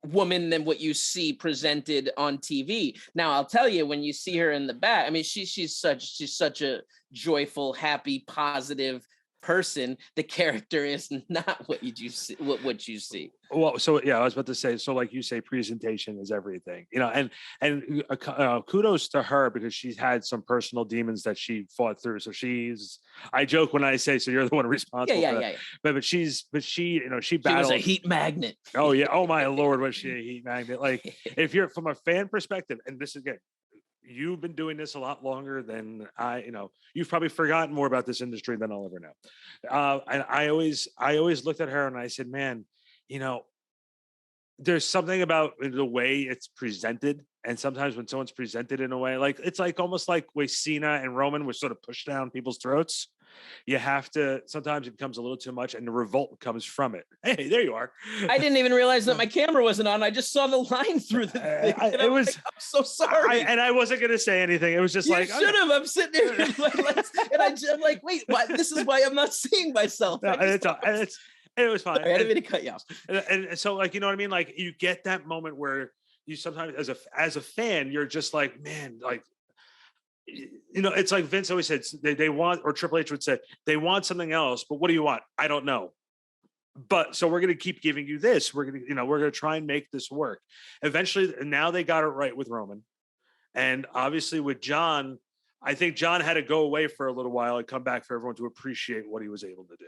woman than what you see presented on TV. Now, I'll tell you, when you see her in the back, I mean, she's such a joyful, happy, positive person. The character is not what you see. What you see. Well, so yeah, I was about to say. So, like you say, presentation is everything, and kudos to her, because she's had some personal demons that she fought through. So I joke when I say, so you're the one responsible. Yeah. But she battled. She was a heat magnet. Oh yeah. Oh my Lord, was she a heat magnet? Like, if you're from a fan perspective, and this again, you've been doing this a lot longer than you've probably forgotten more about this industry than I'll ever know. And I always looked at her and I said, man, there's something about the way it's presented. And sometimes when someone's presented in a way, like it's like almost like way Cena and Roman was sort of pushed down people's throats. You have to, sometimes it becomes a little too much, and the revolt comes from it. Hey, there you are. I didn't even realize that my camera wasn't on. I just saw the line through the thing. It was, I'm so sorry. And I wasn't going to say anything. It was just you should have. I'm sitting there and I'm like, wait, this is why I'm not seeing myself. No, it was fine. Sorry, I didn't mean to cut you off. And so, like, you know what I mean? Like, you get that moment where you sometimes, as a fan, you're just like, man, like, it's like Vince always said, they want, or Triple H would say, they want something else, but what do you want? I don't know. But so we're going to keep giving you this. We're going to try and make this work. Eventually, now they got it right with Roman. And obviously with John, I think John had to go away for a little while and come back for everyone to appreciate what he was able to do.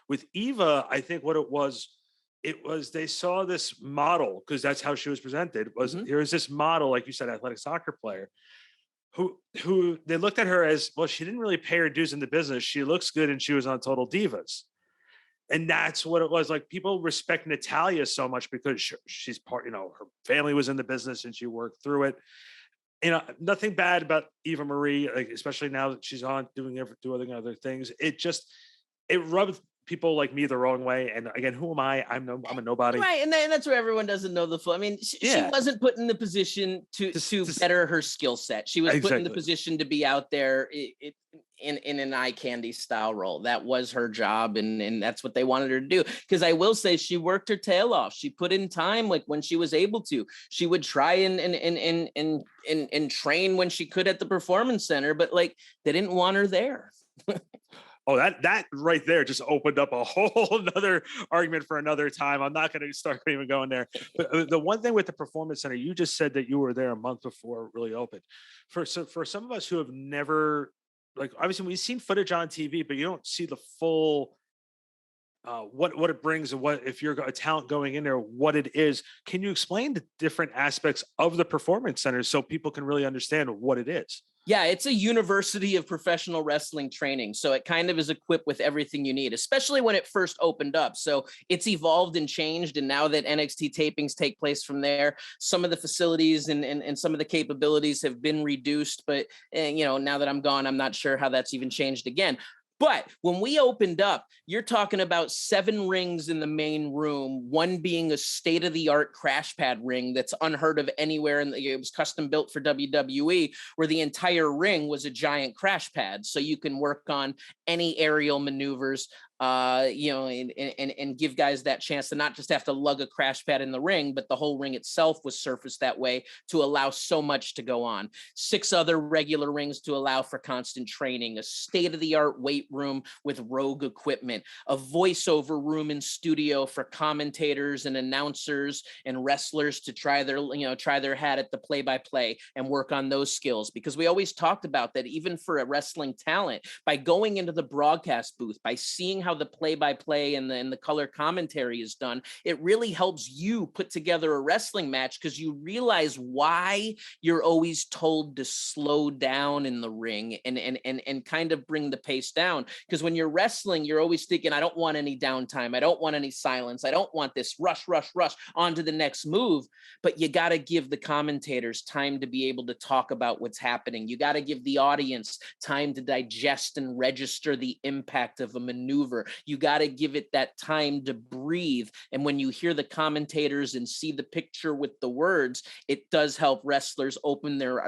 With Eva, I think what it was they saw this model, because that's how she was presented, was Here was this model, like you said, athletic soccer player, who they looked at her as, well, she didn't really pay her dues in the business. She looks good and she was on Total Divas. And that's what it was. Like, people respect Natalya so much because she's part, her family was in the business and she worked through it. Nothing bad about Eva Marie, like, especially now that she's on doing other things. It rubbed people like me the wrong way. And again, who am I? I'm a nobody. Right. And that's where everyone doesn't know the full. I mean, she wasn't put in the position to better her skill set. She was put in the position to be out there in an eye candy style role. That was her job. And that's what they wanted her to do. Because I will say, she worked her tail off. She put in time, like when she was able to. She would try and train when she could at the Performance Center, but like, they didn't want her there. Oh, that right there just opened up a whole another argument for another time. I'm not going to start even going there. But the one thing with the Performance Center, you just said that you were there a month before it really opened. For some of us who have never, like, obviously we've seen footage on TV, but you don't see the full what it brings, and what, if you're a talent going in there, what it is. Can you explain the different aspects of the performance centers so people can really understand what it is? Yeah, it's a university of professional wrestling training. So it kind of is equipped with everything you need, especially when it first opened up. So it's evolved and changed. And now that NXT tapings take place from there, some of the facilities and some of the capabilities have been reduced. But, now that I'm gone, I'm not sure how that's even changed again. But when we opened up, you're talking about 7 rings in the main room, one being a state-of-the-art crash pad ring that's unheard of anywhere. And it was custom built for WWE, where the entire ring was a giant crash pad. So you can work on any aerial maneuvers, and give guys that chance to not just have to lug a crash pad in the ring, but the whole ring itself was surfaced that way to allow so much to go on. 6 other regular rings to allow for constant training, a state-of-the-art weight room with Rogue equipment, a voiceover room in studio for commentators and announcers and wrestlers to try their hat at the play-by-play and work on those skills. Because we always talked about that, even for a wrestling talent, by going into the broadcast booth, by seeing how the play-by-play and the color commentary is done, it really helps you put together a wrestling match, because you realize why you're always told to slow down in the ring and kind of bring the pace down. Because when you're wrestling, you're always thinking, I don't want any downtime, I don't want any silence, I don't want this rush on to the next move. But you got to give the commentators time to be able to talk about what's happening. You got to give the audience time to digest and register the impact of a maneuver. You got to give it that time to breathe. And when you hear the commentators and see the picture with the words, it does help wrestlers open their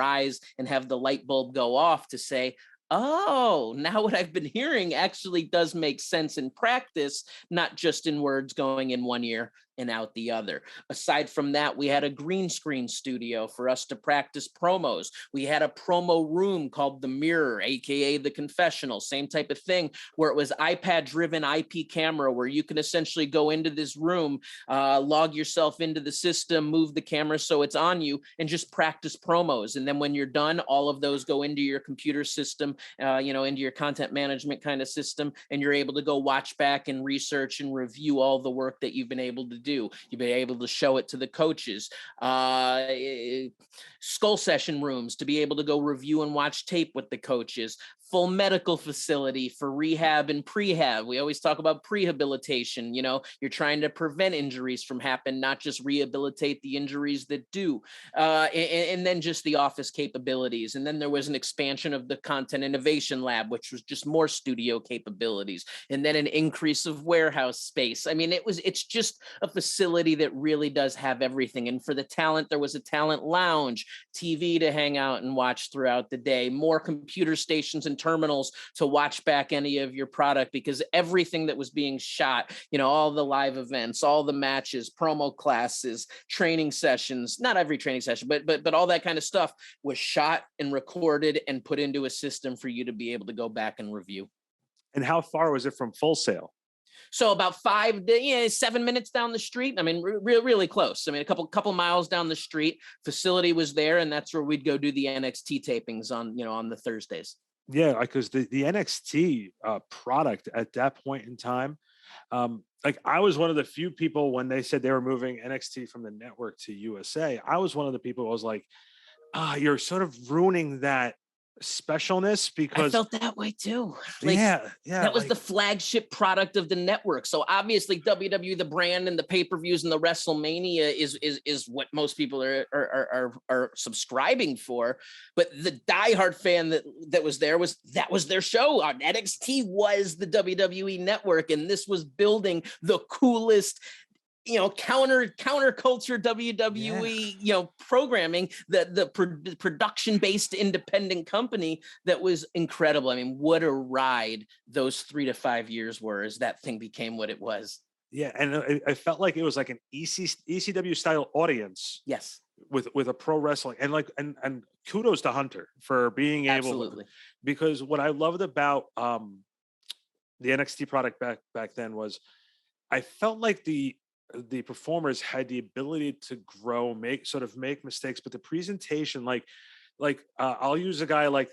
eyes and have the light bulb go off to say, oh, now what I've been hearing actually does make sense in practice, not just in words going in one ear and out the other. Aside from that, we had a green screen studio for us to practice promos. We had a promo room called the Mirror, aka the Confessional, same type of thing, where it was iPad driven IP camera, where you can essentially go into this room, log yourself into the system, move the camera so it's on you, and just practice promos. And then when you're done, all of those go into your computer system, into your content management kind of system, and you're able to go watch back and research and review all the work that you've been able to do. You've been able to show it to the coaches. Skull session rooms to be able to go review and watch tape with the coaches. Full medical facility for rehab and prehab. We always talk about prehabilitation. You're trying to prevent injuries from happening, not just rehabilitate the injuries that do. And then just the office capabilities. And then there was an expansion of the content innovation lab, which was just more studio capabilities. And then an increase of warehouse space. I mean, it's just a facility that really does have everything. And for the talent, there was a talent lounge, TV to hang out and watch throughout the day, more computer stations and terminals to watch back any of your product, because everything that was being shot, all the live events, all the matches, promo classes, training sessions, not every training session, but all that kind of stuff was shot and recorded and put into a system for you to be able to go back and review. And how far was it from Full Sail? So about 7 minutes down the street. I mean, really close. I mean, a couple miles down the street. Facility was there, and that's where we'd go do the NXT tapings on the Thursdays. Yeah, because the NXT product at that point in time, like I was one of the few people when they said they were moving NXT from the network to USA. I was one of the people who was like, you're sort of ruining that specialness, I because felt that way too. yeah, That was the flagship product of the network. So obviously WWE, the brand and the pay-per-views and the WrestleMania is what most people are subscribing for. But the diehard fan that was there that was their show. NXT was the WWE network, and this was building the coolest counterculture WWE, programming, the production based independent company that was incredible. I mean, what a ride those 3 to 5 years were as that thing became what it was. Yeah, and I felt like it was like an ECW style audience. Yes, with a pro wrestling, and and kudos to Hunter for being absolutely. able, because what I loved about the NXT product back then was I felt like the performers had the ability to grow, make mistakes, but the presentation, I'll use a guy like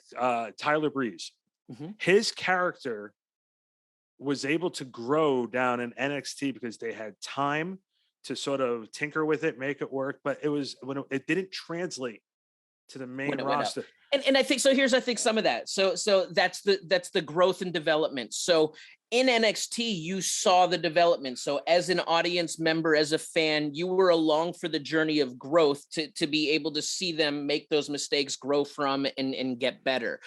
Tyler Breeze. Mhm. His character was able to grow down in NXT because they had time to sort of tinker with it, make it work. But it was when it didn't translate to the main when it went up. roster. And I think so. Here's I think some of that. So that's the growth and development. So in NXT, you saw the development. So as an audience member, as a fan, you were along for the journey of growth to be able to see them make those mistakes, grow from, and get better.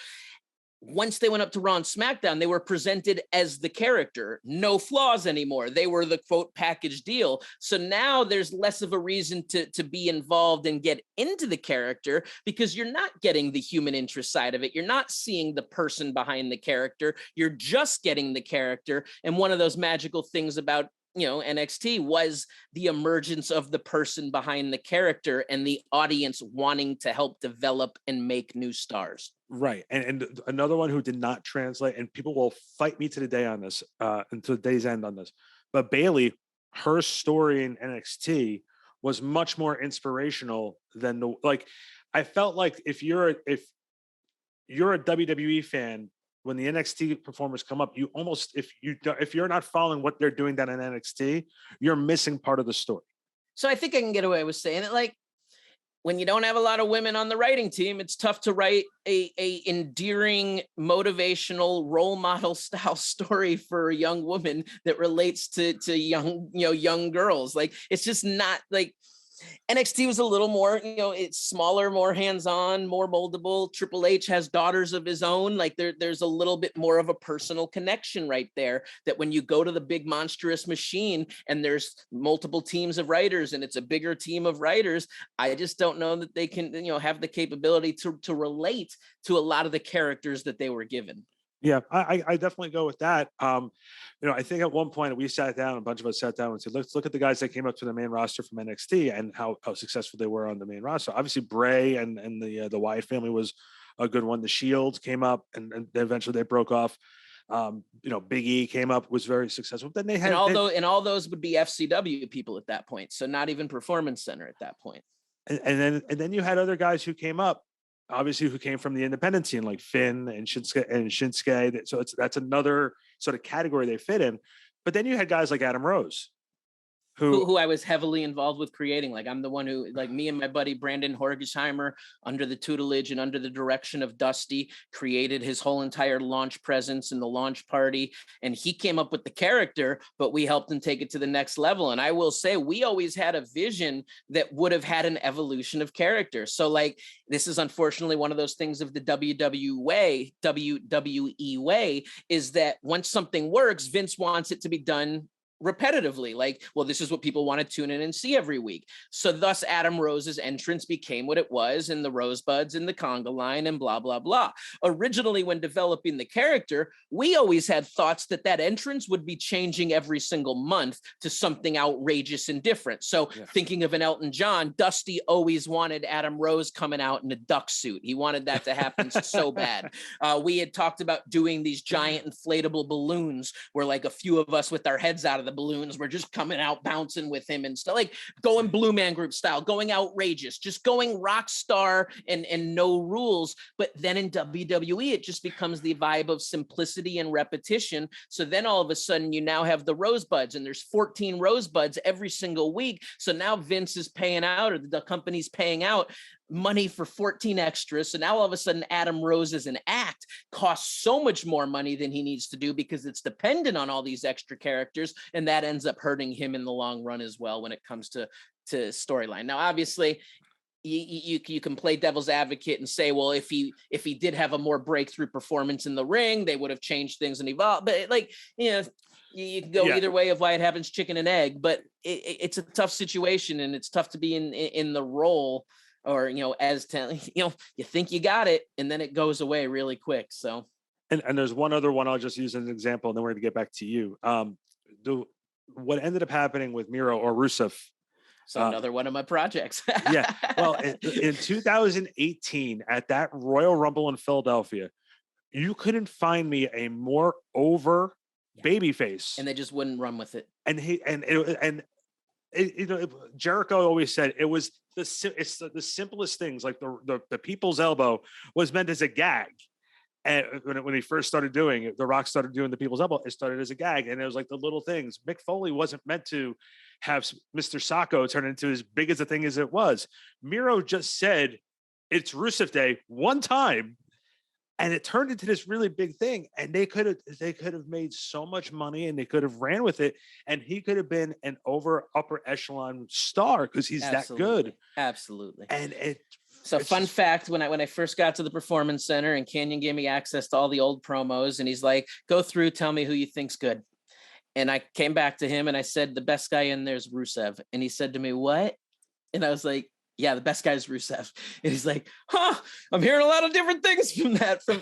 Once they went up to Raw and SmackDown, they were presented as the character, no flaws anymore. They were the quote package deal. So now there's less of a reason to be involved and get into the character because you're not getting the human interest side of it. You're not seeing the person behind the character. You're just getting the character. And one of those magical things about NXT was the emergence of the person behind the character and the audience wanting to help develop and make new stars. Right. And another one who did not translate, and people will fight me to the day on this, until the day's end on this. But Bayley, her story in NXT was much more inspirational than I felt like if you're a WWE fan, when the NXT performers come up, you almost, if you're not following what they're doing down in NXT, you're missing part of the story. So I think I can get away with saying it. Like, when you don't have a lot of women on the writing team, it's tough to write a endearing, motivational role model style story for a young woman that relates to young girls. Like, it's just not like NXT was a little more, it's smaller, more hands-on, more moldable. Triple H has daughters of his own. Like there's a little bit more of a personal connection right there, that when you go to the big monstrous machine and there's multiple teams of writers and it's a bigger team of writers, I just don't know that they can, have the capability to relate to a lot of the characters that they were given. Yeah, I definitely go with that. I think at one point we sat down, a bunch of us sat down and said, let's look at the guys that came up to the main roster from NXT and how successful they were on the main roster. Obviously, Bray and the Wyatt family was a good one. The Shield came up and eventually they broke off. Big E came up, was very successful. Then they had and all those would be FCW people at that point, so not even Performance Center at that point. And then you had other guys who came up, obviously, who came from the independent scene, like Finn and Shinsuke. So that's another sort of category they fit in. But then you had guys like Adam Rose, who I was heavily involved with creating. Like, I'm the one who, like, me and my buddy Brandon Horgesheimer, under the tutelage and under the direction of Dusty, created his whole entire launch presence and the launch party. And he came up with the character, but we helped him take it to the next level. And I will say, we always had a vision that would have had an evolution of character. So, like, this is unfortunately one of those things of the WWE way, is that once something works, Vince wants it to be done repetitively. Like, well, this is what people want to tune in and see every week. So thus Adam Rose's entrance became what it was, and the Rosebuds and the conga line and blah, blah, blah. Originally, when developing the character, we always had thoughts that entrance would be changing every single month to something outrageous and different. So Thinking of an Elton John, Dusty always wanted Adam Rose coming out in a duck suit. He wanted that to happen so bad. We had talked about doing these giant inflatable balloons where, like, a few of us with our heads out of the balloons were just coming out bouncing with him and stuff, like going Blue Man Group style, going outrageous, just going rock star and no rules. But then in WWE, it just becomes the vibe of simplicity and repetition. So then all of a sudden you now have the Rosebuds, and there's 14 Rosebuds every single week. So now Vince is paying out, or the company's paying out money for 14 extras. So now all of a sudden Adam Rose as an act costs so much more money than he needs to do because it's dependent on all these extra characters, and that ends up hurting him in the long run as well when it comes to storyline. Now, obviously, you can play devil's advocate and say, well, if he did have a more breakthrough performance in the ring, they would have changed things and evolved. But you can go either way of why it happens, chicken and egg. But it's a tough situation, and it's tough to be in the role, or you think you got it, and then it goes away really quick. So, and there's one other one I'll just use as an example, and then we're going to get back to you. What ended up happening with Miro or Rusev. So another one of my projects. Yeah. Well, in 2018, at that Royal Rumble in Philadelphia, you couldn't find me a more over babyface, and they just wouldn't run with it. Jericho always said it was the simplest things, like the people's elbow was meant as a gag, And when he first started doing it, The Rock started doing the people's elbow. It started as a gag, and it was like the little things. Mick Foley wasn't meant to have Mr. Sacco turn into as big as a thing as it was. Miro just said it's Rusev Day one time, and it turned into this really big thing. And they could have made so much money, and they could have ran with it. And he could have been an upper echelon star because he's that good. Absolutely. And so fun fact, when I first got to the Performance Center and Canyon gave me access to all the old promos, and he's like, go through, tell me who you think's good. And I came back to him and I said, the best guy in there is Rusev. And he said to me, what? And I was like, yeah, the best guy is Rusev. And he's like, I'm hearing a lot of different things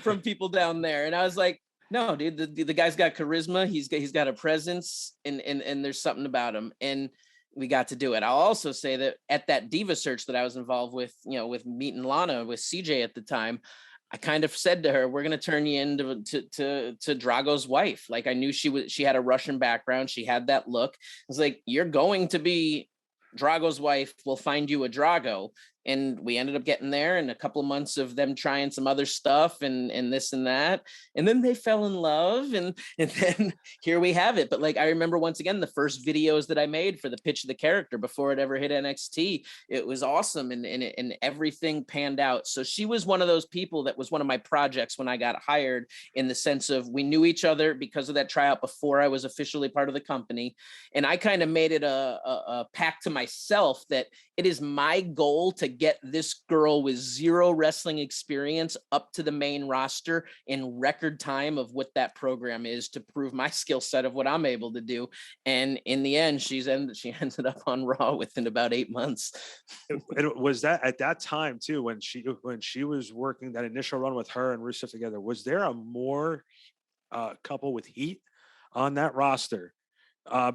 from people down there. And I was like, no, dude, the guy's got charisma. He's got a presence, and there's something about him. And we got to do it. I'll also say that at that Diva search that I was involved with, with meeting Lana, with CJ at the time, I kind of said to her, we're going to turn you into to Drago's wife. Like, I knew she had a Russian background. She had that look. I was like, you're going to be Drago's wife. We'll find you a Drago. And we ended up getting there, and a couple of months of them trying some other stuff and this and that. And then they fell in love, and then here we have it. But like, I remember once again, the first videos that I made for the pitch of the character before it ever hit NXT, it was awesome. And everything panned out. So she was one of those people that was one of my projects when I got hired, in the sense of we knew each other because of that tryout before I was officially part of the company. And I kind of made it a pact to myself that it is my goal to get this girl with zero wrestling experience up to the main roster in record time of what that program is, to prove my skill set of what I'm able to do. And in the end, she ended up on Raw within about 8 months. It was that at that time too, when she was working that initial run with her and Rusev together, was there a more couple with heat on that roster?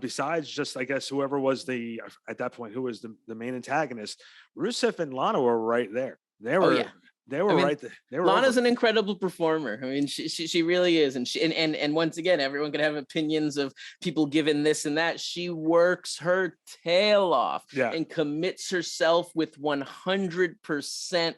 Besides just, I guess, whoever was at that point, who was the main antagonist, Rusev and Lana were right there. They were right there. Lana's an incredible performer. I mean, she really is. And once again, everyone can have opinions of people giving this and that. She works her tail off and commits herself with 100%.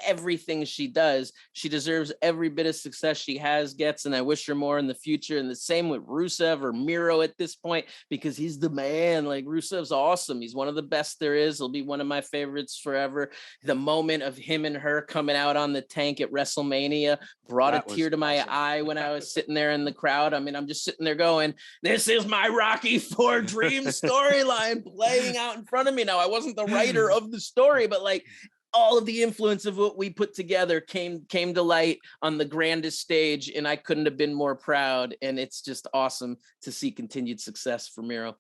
Everything she does, she deserves every bit of success she gets, and I wish her more in the future. And the same with Rusev or Miro at this point, because he's the man. Like, Rusev's awesome. He's one of the best there is. He'll be one of my favorites forever. The moment of him and her coming out on the tank at WrestleMania brought a tear to my eye when I was sitting there in the crowd. I mean, I'm just sitting there going, this is my Rocky IV dream storyline playing out in front of me. Now, I wasn't the writer of the story, but like, all of the influence of what we put together came to light on the grandest stage, and I couldn't have been more proud. And it's just awesome to see continued success for Miro.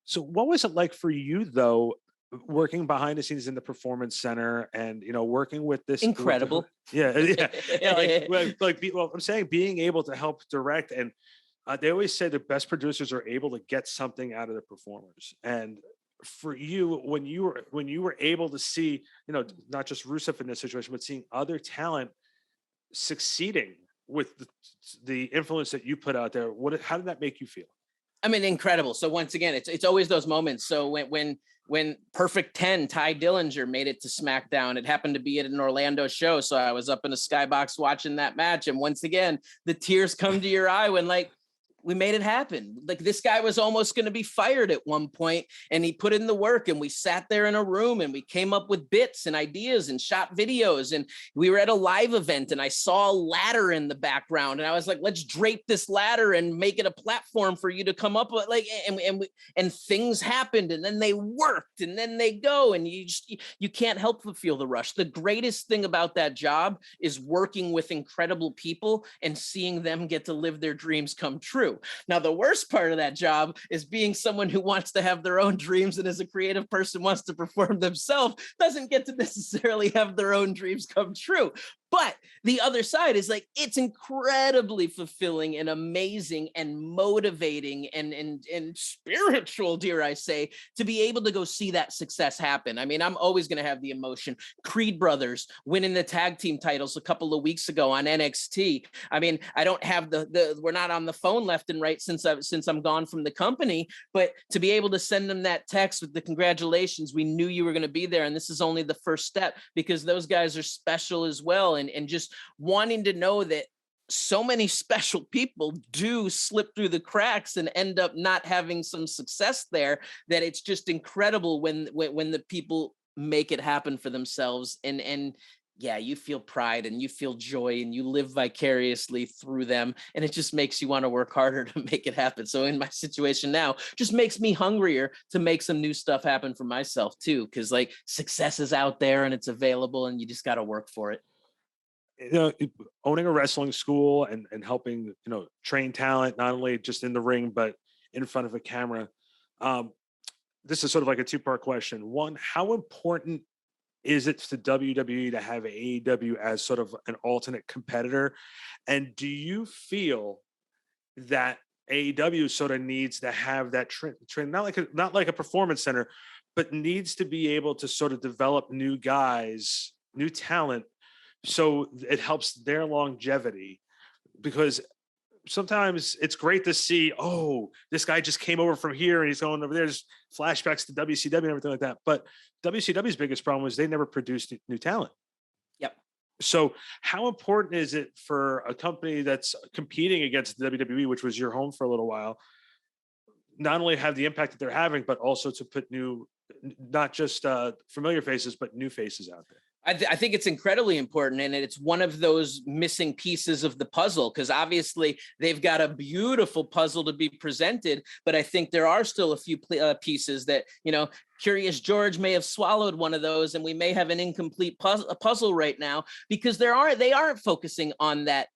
So what was it like for you, though, working behind the scenes in the Performance Center and, working with this? Incredible. Yeah. I'm saying being able to help direct, and they always say the best producers are able to get something out of the performers. And for you, when you were able to see, not just Rusev in this situation, but seeing other talent succeeding with the influence that you put out there, how did that make you feel? I mean, incredible. So once again, it's always those moments. So when Perfect 10, Ty Dillinger made it to SmackDown, it happened to be at an Orlando show. So I was up in a skybox watching that match. And once again, the tears come to your eye when, like, we made it happen. Like, this guy was almost going to be fired at one point, and he put in the work, and we sat there in a room and we came up with bits and ideas and shot videos. And we were at a live event, and I saw a ladder in the background, and I was like, let's drape this ladder and make it a platform for you to come up with, like, and things happened, and then they worked, and then they go, and you can't help but feel the rush. The greatest thing about that job is working with incredible people and seeing them get to live their dreams come true. Now, the worst part of that job is being someone who wants to have their own dreams, and as a creative person wants to perform themselves, doesn't get to necessarily have their own dreams come true. But the other side is, like, it's incredibly fulfilling and amazing and motivating and spiritual, dare I say, to be able to go see that success happen. I mean, I'm always going to have the emotion. Creed brothers winning the tag team titles a couple of weeks ago on NXT. I mean, I don't have we're not on the phone left and right since I'm gone from the company, but to be able to send them that text with the congratulations, we knew you were going to be there, and this is only the first step, because those guys are special as well. and just wanting to know that so many special people do slip through the cracks and end up not having some success there, that it's just incredible when the people make it happen for themselves. And yeah, you feel pride and you feel joy and you live vicariously through them, and it just makes you want to work harder to make it happen. So in my situation now, just makes me hungrier to make some new stuff happen for myself too, because like success is out there and it's available and you just got to work for it. Owning a wrestling school and helping, train talent, not only just in the ring, but in front of a camera. Um, this is sort of like a two-part question. One, how important is it to WWE to have AEW as sort of an alternate competitor? And do you feel that AEW sort of needs to have that train, not like a performance center, but needs to be able to sort of develop new guys, new talent, so it helps their longevity? Because sometimes it's great to see, oh, this guy just came over from here and he's going over there. There's flashbacks to WCW and everything like that. But WCW's biggest problem was they never produced new talent. Yep. So how important is it for a company that's competing against the WWE, which was your home for a little while, not only have the impact that they're having, but also to put not just familiar faces, but new faces out there? I think it's incredibly important, and it's one of those missing pieces of the puzzle, because obviously they've got a beautiful puzzle to be presented, but I think there are still a few pieces that, Curious George may have swallowed one of those, and we may have an incomplete puzzle right now, because they aren't focusing on that,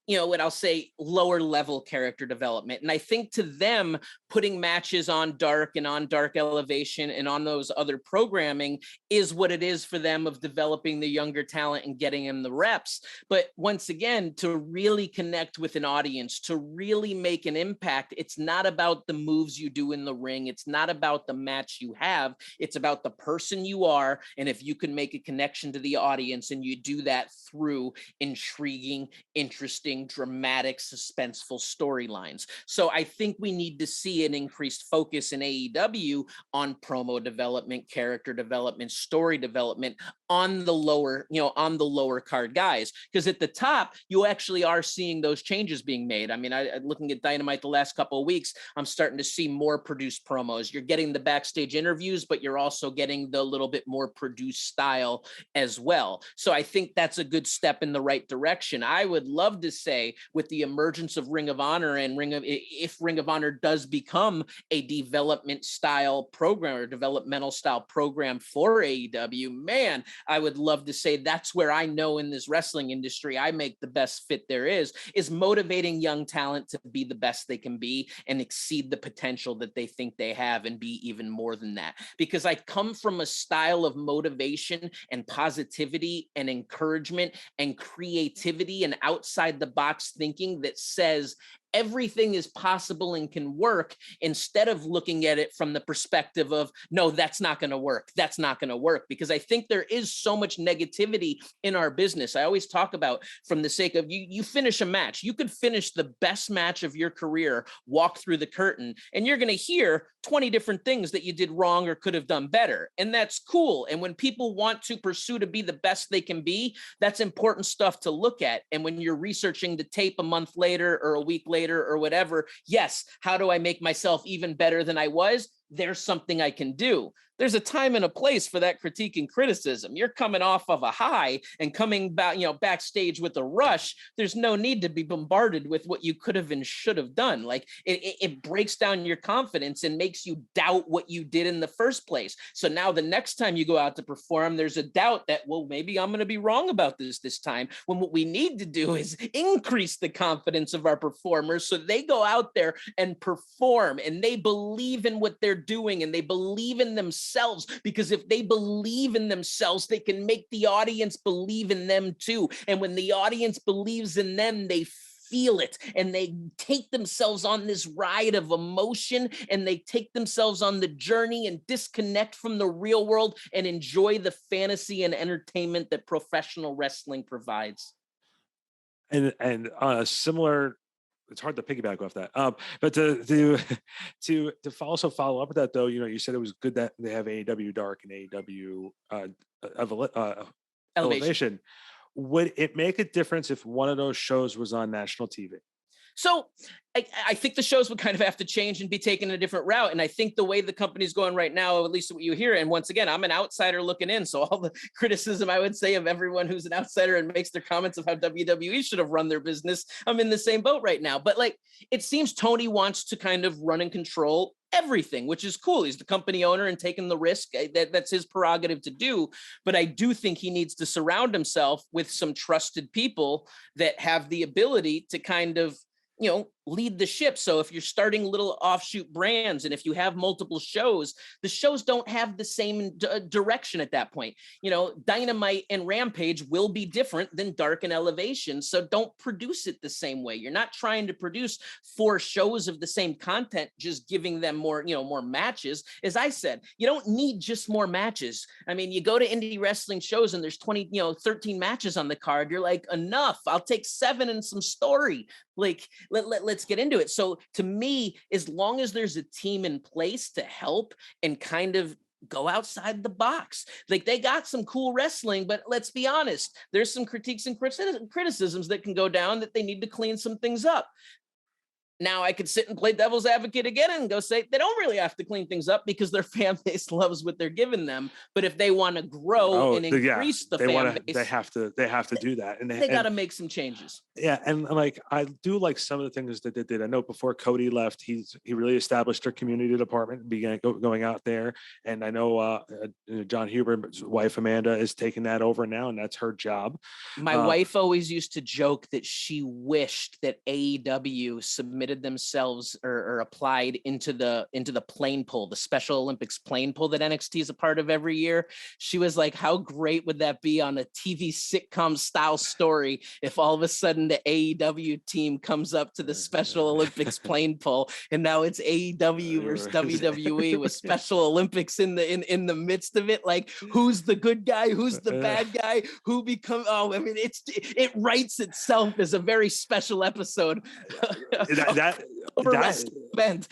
what I'll say, lower level character development. And I think to them, putting matches on Dark and on Dark Elevation and on those other programming is what it is for them, of developing the younger talent and getting them the reps. But once again, to really connect with an audience, to really make an impact, it's not about the moves you do in the ring. It's not about the match you have. It's about the person you are. And if you can make a connection to the audience, and you do that through intriguing, interesting, dramatic, suspenseful storylines. So I think we need to see an increased focus in AEW on promo development, character development, story development on the lower card guys. Because at the top, you actually are seeing those changes being made. I mean, looking at Dynamite the last couple of weeks, I'm starting to see more produced promos. You're getting the backstage interviews, but you're also getting the little bit more produced style as well. So I think that's a good step in the right direction. I would love to say, with the emergence of Ring of Honor and if Ring of Honor does become a development style program or developmental style program for AEW, man, I would love to say that's where I know in this wrestling industry I make the best fit there is motivating young talent to be the best they can be and exceed the potential that they think they have, and be even more than that. Because I come from a style of motivation and positivity and encouragement and creativity and outside the box thinking that says everything is possible and can work, instead of looking at it from the perspective of, no, that's not going to work. That's not going to work. Because I think there is so much negativity in our business. I always talk about, from the sake of you finish a match, you could finish the best match of your career, walk through the curtain, and you're going to hear 20 different things that you did wrong or could have done better. And that's cool. And when people want to pursue to be the best they can be, that's important stuff to look at. And when you're researching the tape a month later or a week later or whatever, yes, how do I make myself even better than I was? There's something I can do. There's a time and a place for that critique and criticism. You're coming off of a high and coming back, backstage with a rush. There's no need to be bombarded with what you could have and should have done. Like it breaks down your confidence and makes you doubt what you did in the first place. So now the next time you go out to perform, there's a doubt that, well, maybe I'm going to be wrong about this time. When what we need to do is increase the confidence of our performers so they go out there and perform and they believe in what they're doing and they believe in themselves, because if they believe in themselves, they can make the audience believe in them too. And when the audience believes in them, they feel it and they take themselves on this ride of emotion, and they take themselves on the journey and disconnect from the real world and enjoy the fantasy and entertainment that professional wrestling provides. And on a similar, it's hard to piggyback off that. But to also follow up with that, though, you said it was good that they have AEW Dark and AEW Elevation. would it make a difference if one of those shows was on national TV? So I think the shows would kind of have to change and be taken a different route. And I think the way the company's going right now, at least what you hear, and once again, I'm an outsider looking in. So all the criticism I would say of everyone who's an outsider and makes their comments of how WWE should have run their business, I'm in the same boat right now. But like, it seems Tony wants to kind of run and control everything, which is cool. He's the company owner and taking the risk. That's his prerogative to do. But I do think he needs to surround himself with some trusted people that have the ability to kind of, lead the ship. So if you're starting little offshoot brands, and if you have multiple shows, the shows don't have the same direction at that point. Dynamite and Rampage will be different than Dark and Elevation. So don't produce it the same way. You're not trying to produce 4 shows of the same content, just giving them more matches. As I said, you don't need just more matches. I mean, you go to indie wrestling shows and there's 13 matches on the card. You're like, enough. I'll take 7 and some story. Like, let's get into it. So to me, as long as there's a team in place to help and kind of go outside the box, like they got some cool wrestling, but let's be honest, there's some critiques and criticisms that can go down that they need to clean some things up. Now I could sit and play devil's advocate again and go say they don't really have to clean things up because their fan base loves what they're giving them. But if they want to grow and increase the fan base, they have to do that, and they got to make some changes. Yeah, and like I do like some of the things that they did. I know before Cody left, he really established their community department and began going out there. And I know John Huber's wife Amanda is taking that over now, and that's her job. My wife always used to joke that she wished that AEW submitted themselves or applied into the plane pull, the Special Olympics plane pull that NXT is a part of every year. She was like, how great would that be on a TV sitcom style story if all of a sudden the AEW team comes up to the Special Olympics plane pull, and now it's AEW versus WWE with Special Olympics in the midst of it. Like, who's the good guy? Who's the bad guy? Who become? Oh, I mean, it writes itself as a very special episode. Event.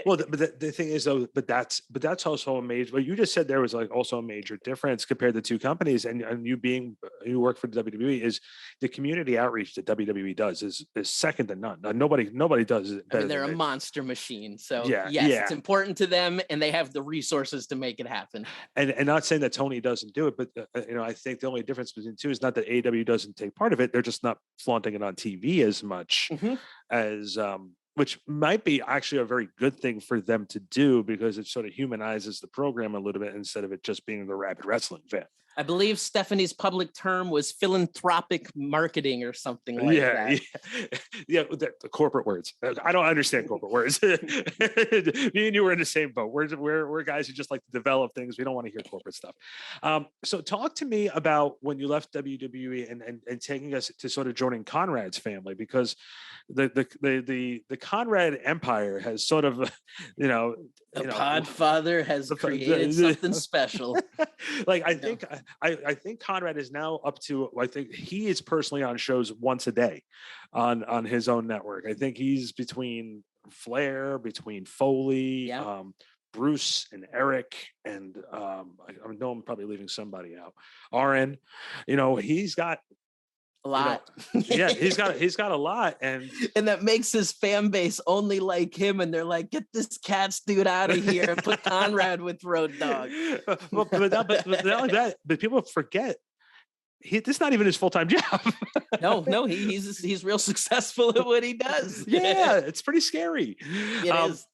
Well, but the thing is though, but that's also a major. What you just said there was like also a major difference compared to 2 companies, and you work for the WWE, is the community outreach that WWE does is second to none. Nobody does it. I mean, they're a monster machine. So it's important to them, and they have the resources to make it happen. And not saying that Tony doesn't do it, but I think the only difference between the 2 is not that AEW doesn't take part of it. They're just not flaunting it on TV as much as which might be actually a very good thing for them to do, because it sort of humanizes the program a little bit instead of it just being the rabid wrestling fan. I believe Stephanie's public term was philanthropic marketing or something like that. Yeah, the corporate words. I don't understand corporate words. Me and you were in the same boat. We're guys who just like to develop things. We don't want to hear corporate stuff. So talk to me about when you left WWE and taking us to sort of joining Conrad's family, because the Conrad empire has sort of, the Podfather has created something special. Like I think Conrad is now up to, I think he is personally on shows once a day on his own network. I think he's between Flair, between Foley, Bruce and Eric, and I know I'm probably leaving somebody out. RN, he's got a lot. He's got a lot, and that makes his fan base only like him, and they're like, get this Katz dude out of here and put Conrad with Road Dogg. But not only that, but people forget this is not even his full-time job. No, he's real successful at what he does. Yeah, it's pretty scary. It is.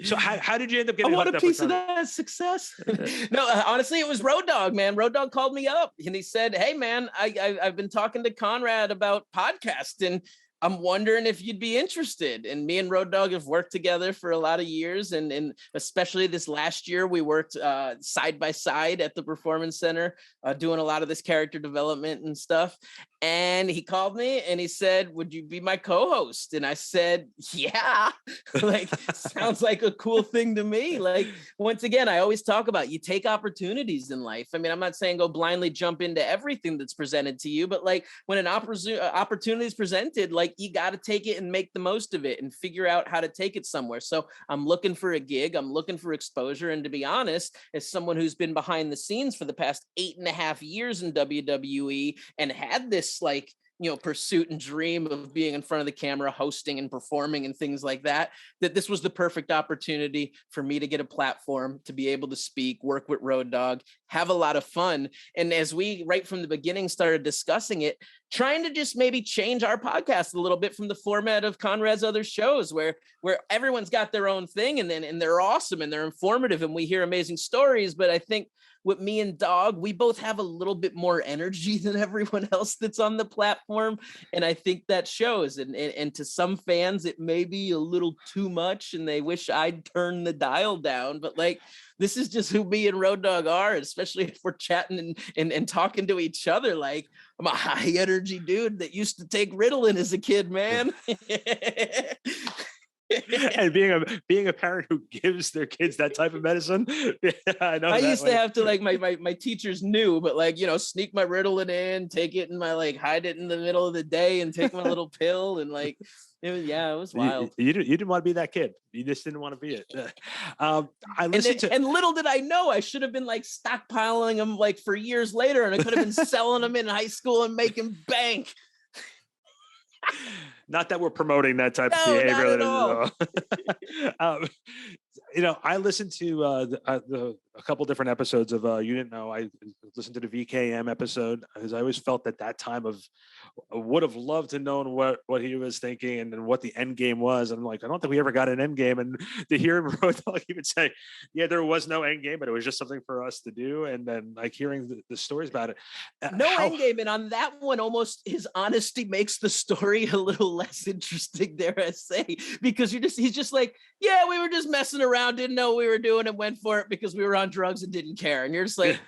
So how did you end up getting? I want a piece of that success. No, honestly, it was Road Dogg, man. Road Dogg called me up and he said, "Hey, man, I've been talking to Conrad about podcasting. I'm wondering if you'd be interested." And me and Road Dogg have worked together for a lot of years, and especially this last year, we worked side by side at the Performance Center, doing a lot of this character development and stuff. And he called me and he said, "Would you be my co-host?" And I said, "Yeah." Like, sounds like a cool thing to me. Like, once again, I always talk about, you take opportunities in life. I mean, I'm not saying go blindly jump into everything that's presented to you, but like when an opportunity is presented, like, like, you got to take it and make the most of it and figure out how to take it somewhere. So I'm looking for a gig. I'm looking for exposure. And to be honest, as someone who's been behind the scenes for the past 8.5 years in WWE and had this like, pursuit and dream of being in front of the camera, hosting and performing and things like that, that this was the perfect opportunity for me to get a platform, to be able to speak, work with Road Dogg, have a lot of fun. And as we right from the beginning started discussing it, trying to just maybe change our podcast a little bit from the format of Conrad's other shows where everyone's got their own thing and they're awesome and they're informative and we hear amazing stories. But I think with me and Dog, we both have a little bit more energy than everyone else that's on the platform. And I think that shows. And to some fans, it may be a little too much and they wish I'd turn the dial down. But like, this is just who me and Road Dogg are, especially if we're chatting and talking to each other. Like, I'm a high energy dude that used to take Ritalin as a kid, man. And being a parent who gives their kids that type of medicine, I know. I used to have to, like, my teachers knew, but like, sneak my Ritalin in, take it and hide it in the middle of the day and take my little pill and like it was wild. You didn't want to be that kid. You just didn't want to be it. I listened and little did I know I should have been like stockpiling them like for years later, and I could have been selling them in high school and making bank. Not that we're promoting that type of behavior. Not at all. I listened to a couple different episodes of You Didn't Know. I listened to the VKM episode because I always felt that time of would have loved to know what he was thinking and then what the end game was. And I'm like, I don't think we ever got an end game. And to hear him even say, yeah, there was no end game, but it was just something for us to do. And then like hearing the stories about it. End game. And on that one, almost his honesty makes the story a little less interesting, dare I say, because he's just like, yeah, we were just messing around, didn't know what we were doing and went for it because we were on drugs and didn't care. And you're just like,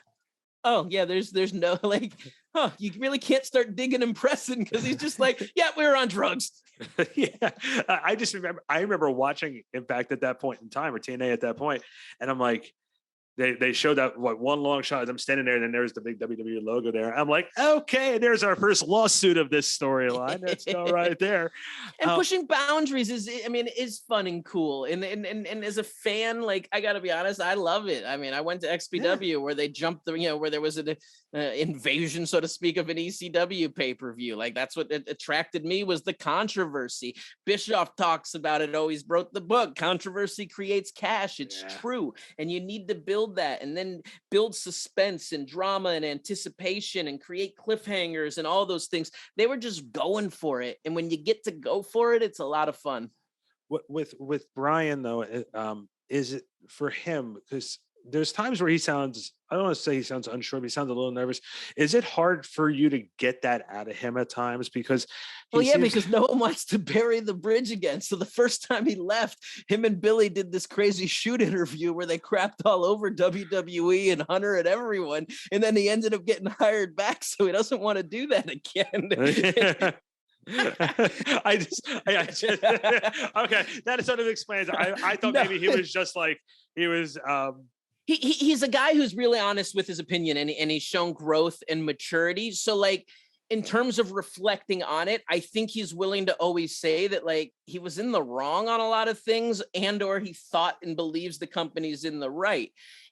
oh yeah, there's no like, you really can't start digging and pressing because he's just like, yeah, we were on drugs. Yeah. I remember watching Impact at that point in time, or TNA at that point, and I'm like, they showed that one long shot. I'm standing there, and then there's the big WWE logo there. I'm like, okay, there's our first lawsuit of this storyline. Let's go right there. And pushing boundaries is fun and cool. And as a fan, like, I gotta be honest, I love it. I mean, I went to XPW where they jumped where there was an invasion, so to speak, of an ECW pay-per-view. Like, that's what attracted me, was the controversy. Bischoff talks about it, always wrote the book, Controversy Creates Cash. It's true. And you need to build that and then build suspense and drama and anticipation and create cliffhangers and all those things. They were just going for it. And when you get to go for it, it's a lot of fun. With Brian, though, is it for him? Because there's times where he sounds, I don't want to say he sounds unsure, but he sounds a little nervous. Is it hard for you to get that out of him at times? Because because no one wants to bury the bridge again. So the first time he left, him and Billy did this crazy shoot interview where they crapped all over WWE and Hunter and everyone. And then he ended up getting hired back. So he doesn't want to do that again. I just okay, that sort of explains. I thought maybe he was just like, he was he's a guy who's really honest with his opinion, and he's shown growth and maturity. So like, in terms of reflecting on it, I think he's willing to always say that like he was in the wrong on a lot of things, and or he thought and believes the company's in the right.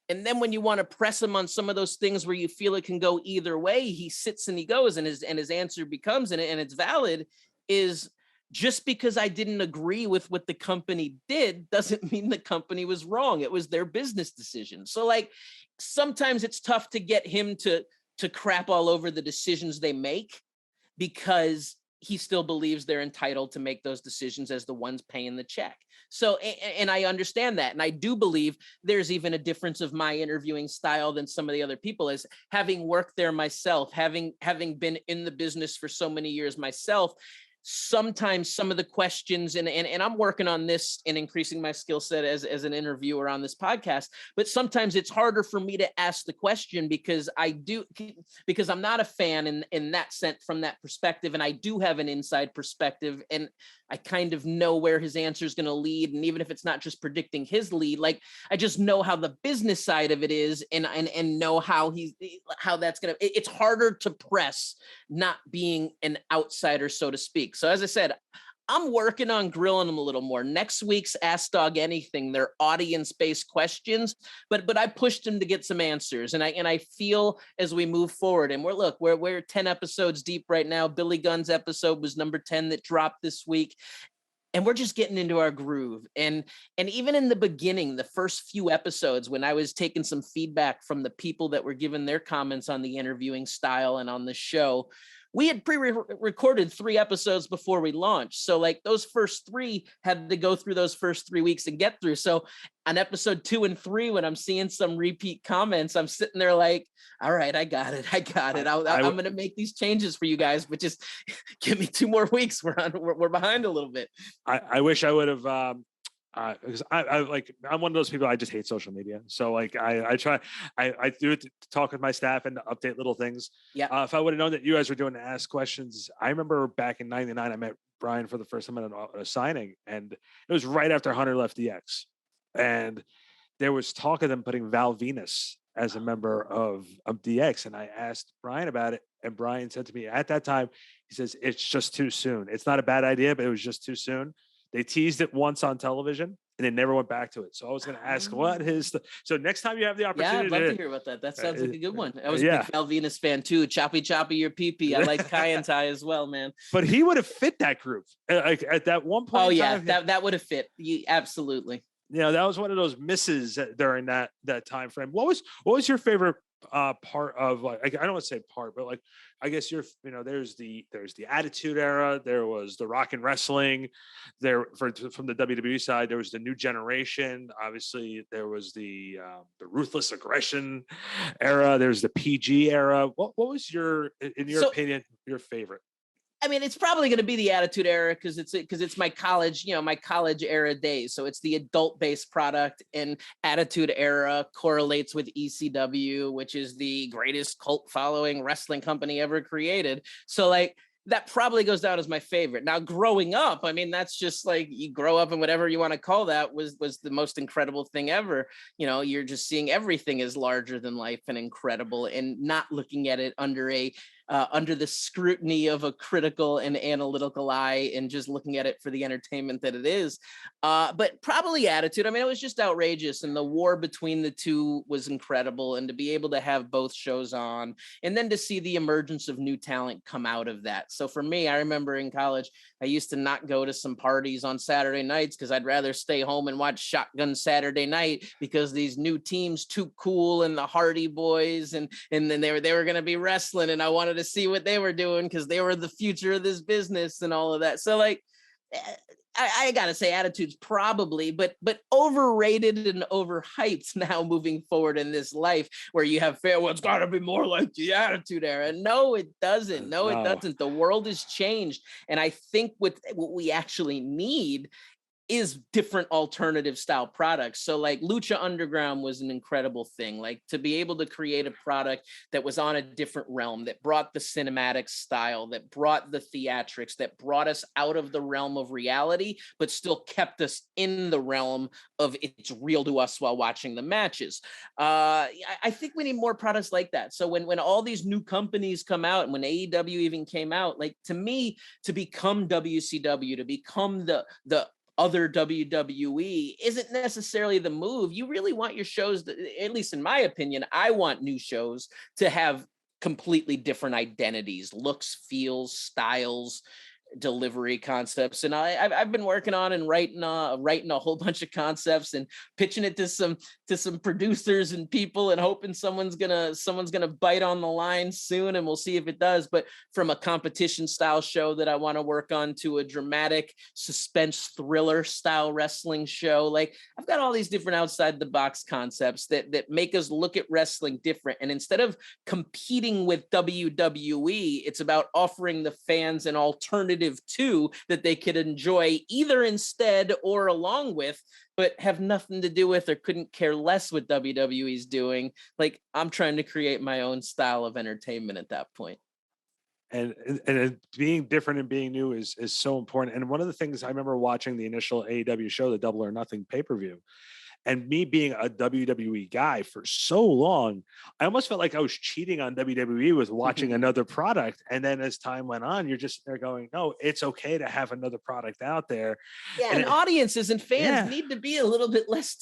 And then when you want to press him on some of those things where you feel it can go either way, he sits and he goes, and his answer becomes, and it's valid, is just because I didn't agree with what the company did doesn't mean the company was wrong. It was their business decision. So like, sometimes it's tough to get him to crap all over the decisions they make, because he still believes they're entitled to make those decisions as the ones paying the check. So, and I understand that. And I do believe there's even a difference of my interviewing style than some of the other people, as having worked there myself, having been in the business for so many years myself. Sometimes some of the questions, and I'm working on this and increasing my skill set as an interviewer on this podcast, but sometimes it's harder for me to ask the question because I'm not a fan in that sense from that perspective. And I do have an inside perspective, and I kind of know where his answer is going to lead. And even if it's not just predicting his lead, like I just know how the business side of it is and know how that's going to, it's harder to press not being an outsider, so to speak. So as I said, I'm working on grilling them a little more. Next week's Ask Dog Anything, they're audience-based questions, but I pushed him to get some answers. And I feel as we move forward, and we're 10 episodes deep right now. Billy Gunn's episode was number 10 that dropped this week. And we're just getting into our groove. And even in the beginning, the first few episodes, when I was taking some feedback from the people that were giving their comments on the interviewing style and on the show, we had pre-recorded 3 episodes before we launched. So like those first 3 had to go through those first 3 weeks and get through. So on episode 2 and 3, when I'm seeing some repeat comments, I'm sitting there like, all right, I got it. I'm going to make these changes for you guys, but just give me 2 more weeks. We're behind a little bit. I wish I would have, because I'm one of those people, I just hate social media. So like I do it to talk with my staff and to update little things. Yeah. If I would have known that you guys were doing to ask questions, I remember back in '99, I met Brian for the first time at a signing, and it was right after Hunter left DX, and there was talk of them putting Val Venus as a member of DX, and I asked Brian about it, and Brian said to me at that time, he says, it's just too soon. It's not a bad idea, but it was just too soon. They teased it once on television and they never went back to it. So I was going to ask, so next time you have the opportunity. Yeah, I'd love to hear about that. That sounds like a good one. I was a big Val Venus fan too. Choppy your pee-pee. I like Kai and Tai as well, man. But he would have fit that group at that one point. Oh yeah, that would have fit. Absolutely. That was one of those misses during that time frame. What was your favorite part of, like, I don't want to say part, but like, I guess there's the Attitude Era, there was the Rock and Wrestling, from the WWE side, there was the New Generation, obviously there was the Ruthless Aggression era, there's the PG era. What was in your opinion, your favorite? I mean, it's probably going to be the Attitude Era because it's my college era days. So it's the adult-based product, and Attitude Era correlates with ECW, which is the greatest cult following wrestling company ever created. So like that probably goes down as my favorite. Now, growing up, I mean, that's just like you grow up and whatever you want to call that was the most incredible thing ever. You're just seeing everything as larger than life and incredible, and not looking at it under the scrutiny of a critical and analytical eye, and just looking at it for the entertainment that it is. But probably Attitude. I mean, it was just outrageous, and the war between the two was incredible. And to be able to have both shows on, and then to see the emergence of new talent come out of that. So for me, I remember in college, I used to not go to some parties on Saturday nights because I'd rather stay home and watch Shotgun Saturday Night, because these new teams, Too Cool and the Hardy Boys, and then they were going to be wrestling, and I wanted to see what they were doing because they were the future of this business and all of that. So like, I gotta say Attitude's probably, but overrated and overhyped now moving forward in this life where you have it's gotta be more like the Attitude Era. No, it doesn't. No, it doesn't. The world has changed. And I think what we actually need is different alternative style products. So like Lucha Underground was an incredible thing, like to be able to create a product that was on a different realm, that brought the cinematic style, that brought the theatrics, that brought us out of the realm of reality, but still kept us in the realm of it's real to us while watching the matches. I think we need more products like that. So when all these new companies come out, and when AEW even came out, like to me, to become WCW, to become the other WWE isn't necessarily the move. You really want your shows, at least in my opinion, I want new shows to have completely different identities, looks, feels, styles, delivery concepts. And I've been working on and writing a whole bunch of concepts and pitching it to some producers and people, and hoping someone's gonna bite on the line soon, and we'll see if it does. But from a competition style show that I want to work on, to a dramatic suspense thriller style wrestling show, like I've got all these different outside the box concepts that make us look at wrestling different. And instead of competing with WWE, it's about offering the fans an alternative too that they could enjoy either instead or along with, but have nothing to do with or couldn't care less what WWE's doing. Like I'm trying to create my own style of entertainment at that point. and being different and being new is so important. And one of the things I remember watching the initial AEW show, the Double or Nothing pay-per-view, and me being a WWE guy for so long, I almost felt like I was cheating on WWE with watching another product. And then as time went on, you're just there going, no, it's okay to have another product out there. Yeah, and And audiences and fans yeah. need to be a little bit less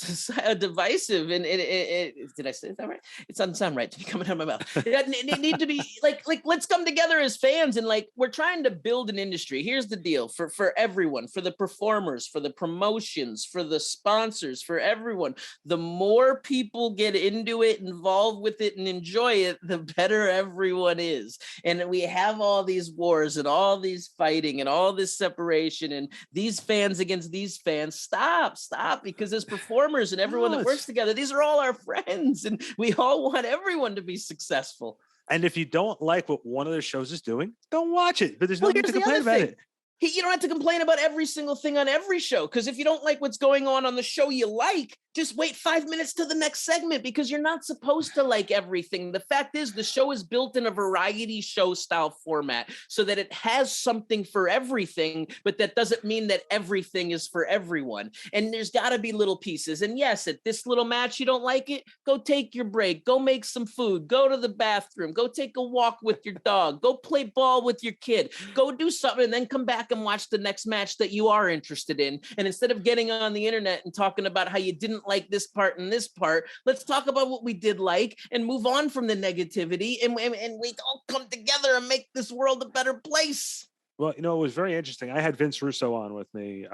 divisive. And did I say that right? It doesn't sound right to be coming out of my mouth. It need to be like let's come together as fans, and like we're trying to build an industry. Here's the deal for everyone, for the performers, for the promotions, for the sponsors, for everyone. The more people get into it, involved with it, and enjoy it, the better everyone is. And we have all these wars and all these fighting and all this separation and these fans against these fans. Stop, because as performers and everyone that works together, these are all our friends, and we all want everyone to be successful. And if you don't like what one of the shows is doing, don't watch it. But there's no need to complain about it. You don't have to complain about every single thing on every show, because if you don't like what's going on the show you like, just wait 5 minutes to the next segment, because you're not supposed to like everything. The fact is, the show is built in a variety show style format so that it has something for everything, but that doesn't mean that everything is for everyone. And there's got to be little pieces. And yes, at this little match, you don't like it, go take your break, go make some food, go to the bathroom, go take a walk with your dog, go play ball with your kid, go do something, and then come back and watch the next match that you are interested in. And instead of getting on the internet and talking about how you didn't like this part and this part, let's talk about what we did like and move on from the negativity, and we all come together and make this world a better place. Well, it was very interesting. I had Vince Russo on with me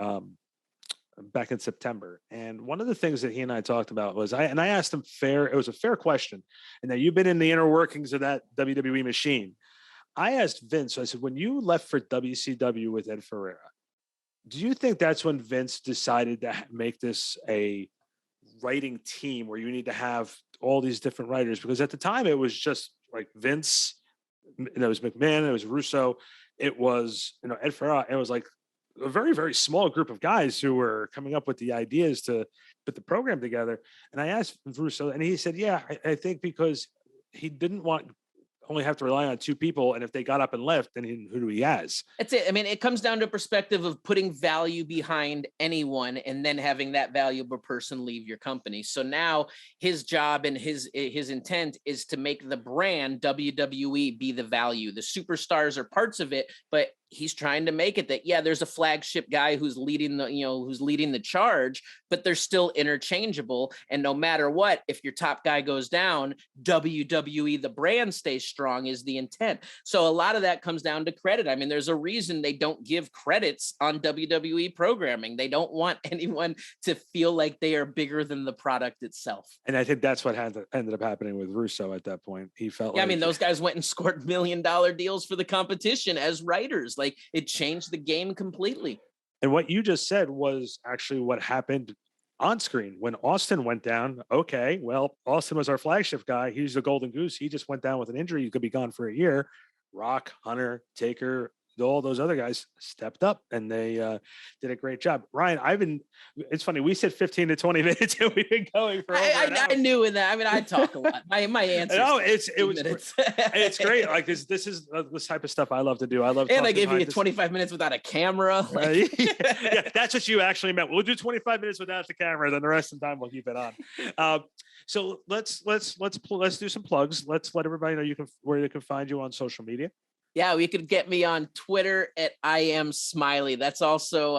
back in September, and one of the things that he and I talked about was I asked him it was a fair question, and that you've been in the inner workings of that WWE machine. I asked Vince, I said, when you left for WCW with Ed Ferreira, do you think that's when Vince decided to make this a writing team where you need to have all these different writers? Because at the time it was just like Vince, and it was McMahon, it was Russo, it was Ed Ferreira. It was like a very, very small group of guys who were coming up with the ideas to put the program together. And I asked Russo, and he said, yeah, I think because he didn't want only have to rely on two people, and if they got up and left, then who do he has? That's it. I mean, it comes down to a perspective of putting value behind anyone and then having that valuable person leave your company. So now his job and his intent is to make the brand WWE be the value. The superstars are parts of it, but he's trying to make it that, yeah, there's a flagship guy who's leading the charge, but they're still interchangeable. And no matter what, if your top guy goes down, WWE, the brand, stays strong is the intent. So a lot of that comes down to credit. I mean, there's a reason they don't give credits on WWE programming. They don't want anyone to feel like they are bigger than the product itself. And I think that's what ended up happening with Russo at that point. He felt I mean, those guys went and scored $1 million deals for the competition as writers. Like, it changed the game completely. And what you just said was actually what happened on screen when Austin went down. Okay, well, Austin was our flagship guy. He's the golden goose. He just went down with an injury. He could be gone for a year. Rock, Hunter, Taker, all those other guys stepped up, and they did a great job. Ryan, it's funny, we said 15 to 20 minutes and we've been going for I knew in that. I mean, I talk a lot. My answer. No, it's great. Like this is this type of stuff I love to do. I love, and I gave you 25 minutes without a camera. Like. Yeah, that's what you actually meant. We'll do 25 minutes without the camera, then the rest of the time we'll keep it on. So let's do some plugs. Let's let everybody know where they can find you on social media. Yeah, you could get me on Twitter at I am Smiley. That's also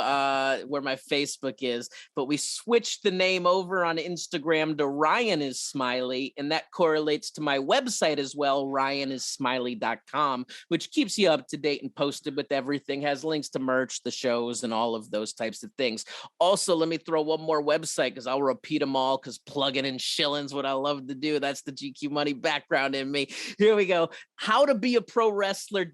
where my Facebook is. But we switched the name over on Instagram to Ryan is Smiley, and that correlates to my website as well, ryanissmiley.com, which keeps you up to date and posted with everything, has links to merch, the shows, and all of those types of things. Also, let me throw one more website because I'll repeat them all, because plugging and shilling's what I love to do. That's the GQ Money background in me. Here we go. HowToBeAProWrestler.com.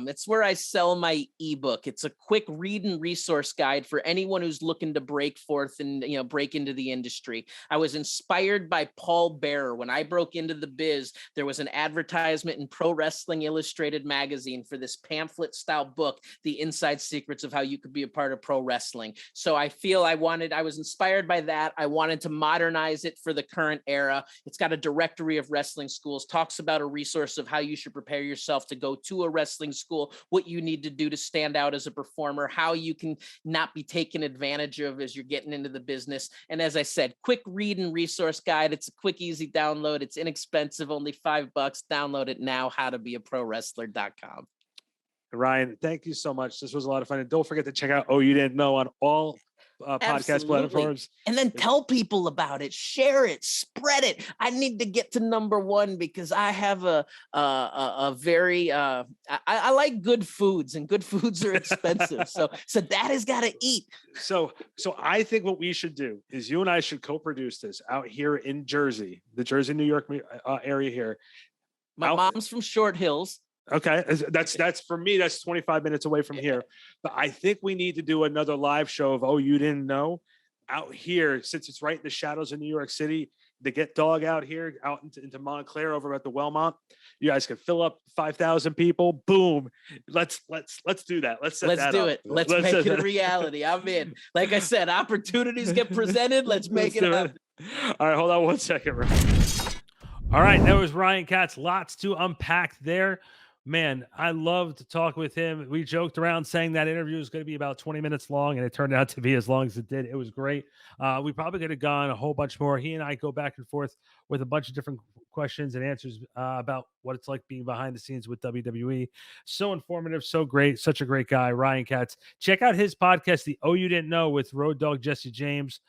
It's where I sell my ebook. It's a quick read and resource guide for anyone who's looking to break forth and break into the industry. I was inspired by Paul Bearer. When I broke into the biz, there was an advertisement in Pro Wrestling Illustrated magazine for this pamphlet style book, The Inside Secrets of How You Could Be a Part of Pro Wrestling. So I feel I was inspired by that. I wanted to modernize it for the current era. It's got a directory of wrestling schools, talks about a resource of how you should prepare yourself to go to to a wrestling school, what you need to do to stand out as a performer, how you can not be taken advantage of as you're getting into the business. And as I said, quick read and resource guide. It's a quick, easy download. It's inexpensive, only $5. Download it now, howtobeaprowrestler.com. Ryan, thank you so much. This was a lot of fun. And don't forget to check out Oh You Didn't Know on all podcast platforms. And then tell people about it, share it, spread it. I need to get to #1 because I have a very I like good foods, and good foods are expensive. so that has got to eat. So I think what we should do is you and I should co-produce this out here in Jersey, the Jersey, New York area here. My mom's from Short Hills. Okay, that's for me. That's 25 minutes away from here. But I think we need to do another live show of Oh You Didn't Know out here, since it's right in the shadows of New York City. The Get Dog out here, out into Montclair over at the Wellmont. You guys can fill up 5,000 people. Boom. Let's do that. Let's do it. Let's make it a reality. I'm in. Like I said, opportunities get presented. Let's make it happen. All right, hold on one second. All right, that was Ryan Katz. Lots to unpack there. Man, I love to talk with him. We joked around saying that interview was going to be about 20 minutes long, and it turned out to be as long as it did. It was great. We probably could have gone a whole bunch more. He and I go back and forth with a bunch of different questions and answers about what it's like being behind the scenes with WWE. So informative, so great, such a great guy, Ryan Katz. Check out his podcast, The Oh You Didn't Know, with Road Dogg Jesse James,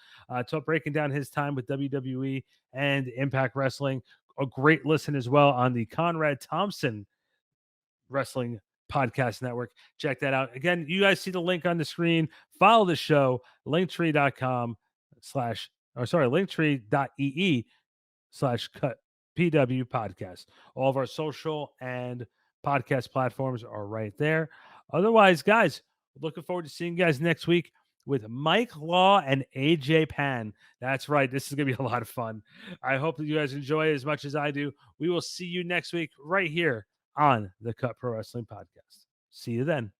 breaking down his time with WWE and Impact Wrestling. A great listen as well on the Conrad Thompson Wrestling Podcast Network. Check that out. Again, you guys see the link on the screen. Follow the show, linktree.ee/PW podcast. All of our social and podcast platforms are right there. Otherwise, guys, looking forward to seeing you guys next week with Mike Law and AJ Pan. That's right. This is going to be a lot of fun. I hope that you guys enjoy it as much as I do. We will see you next week right here on the Cut Pro Wrestling Podcast. See you then.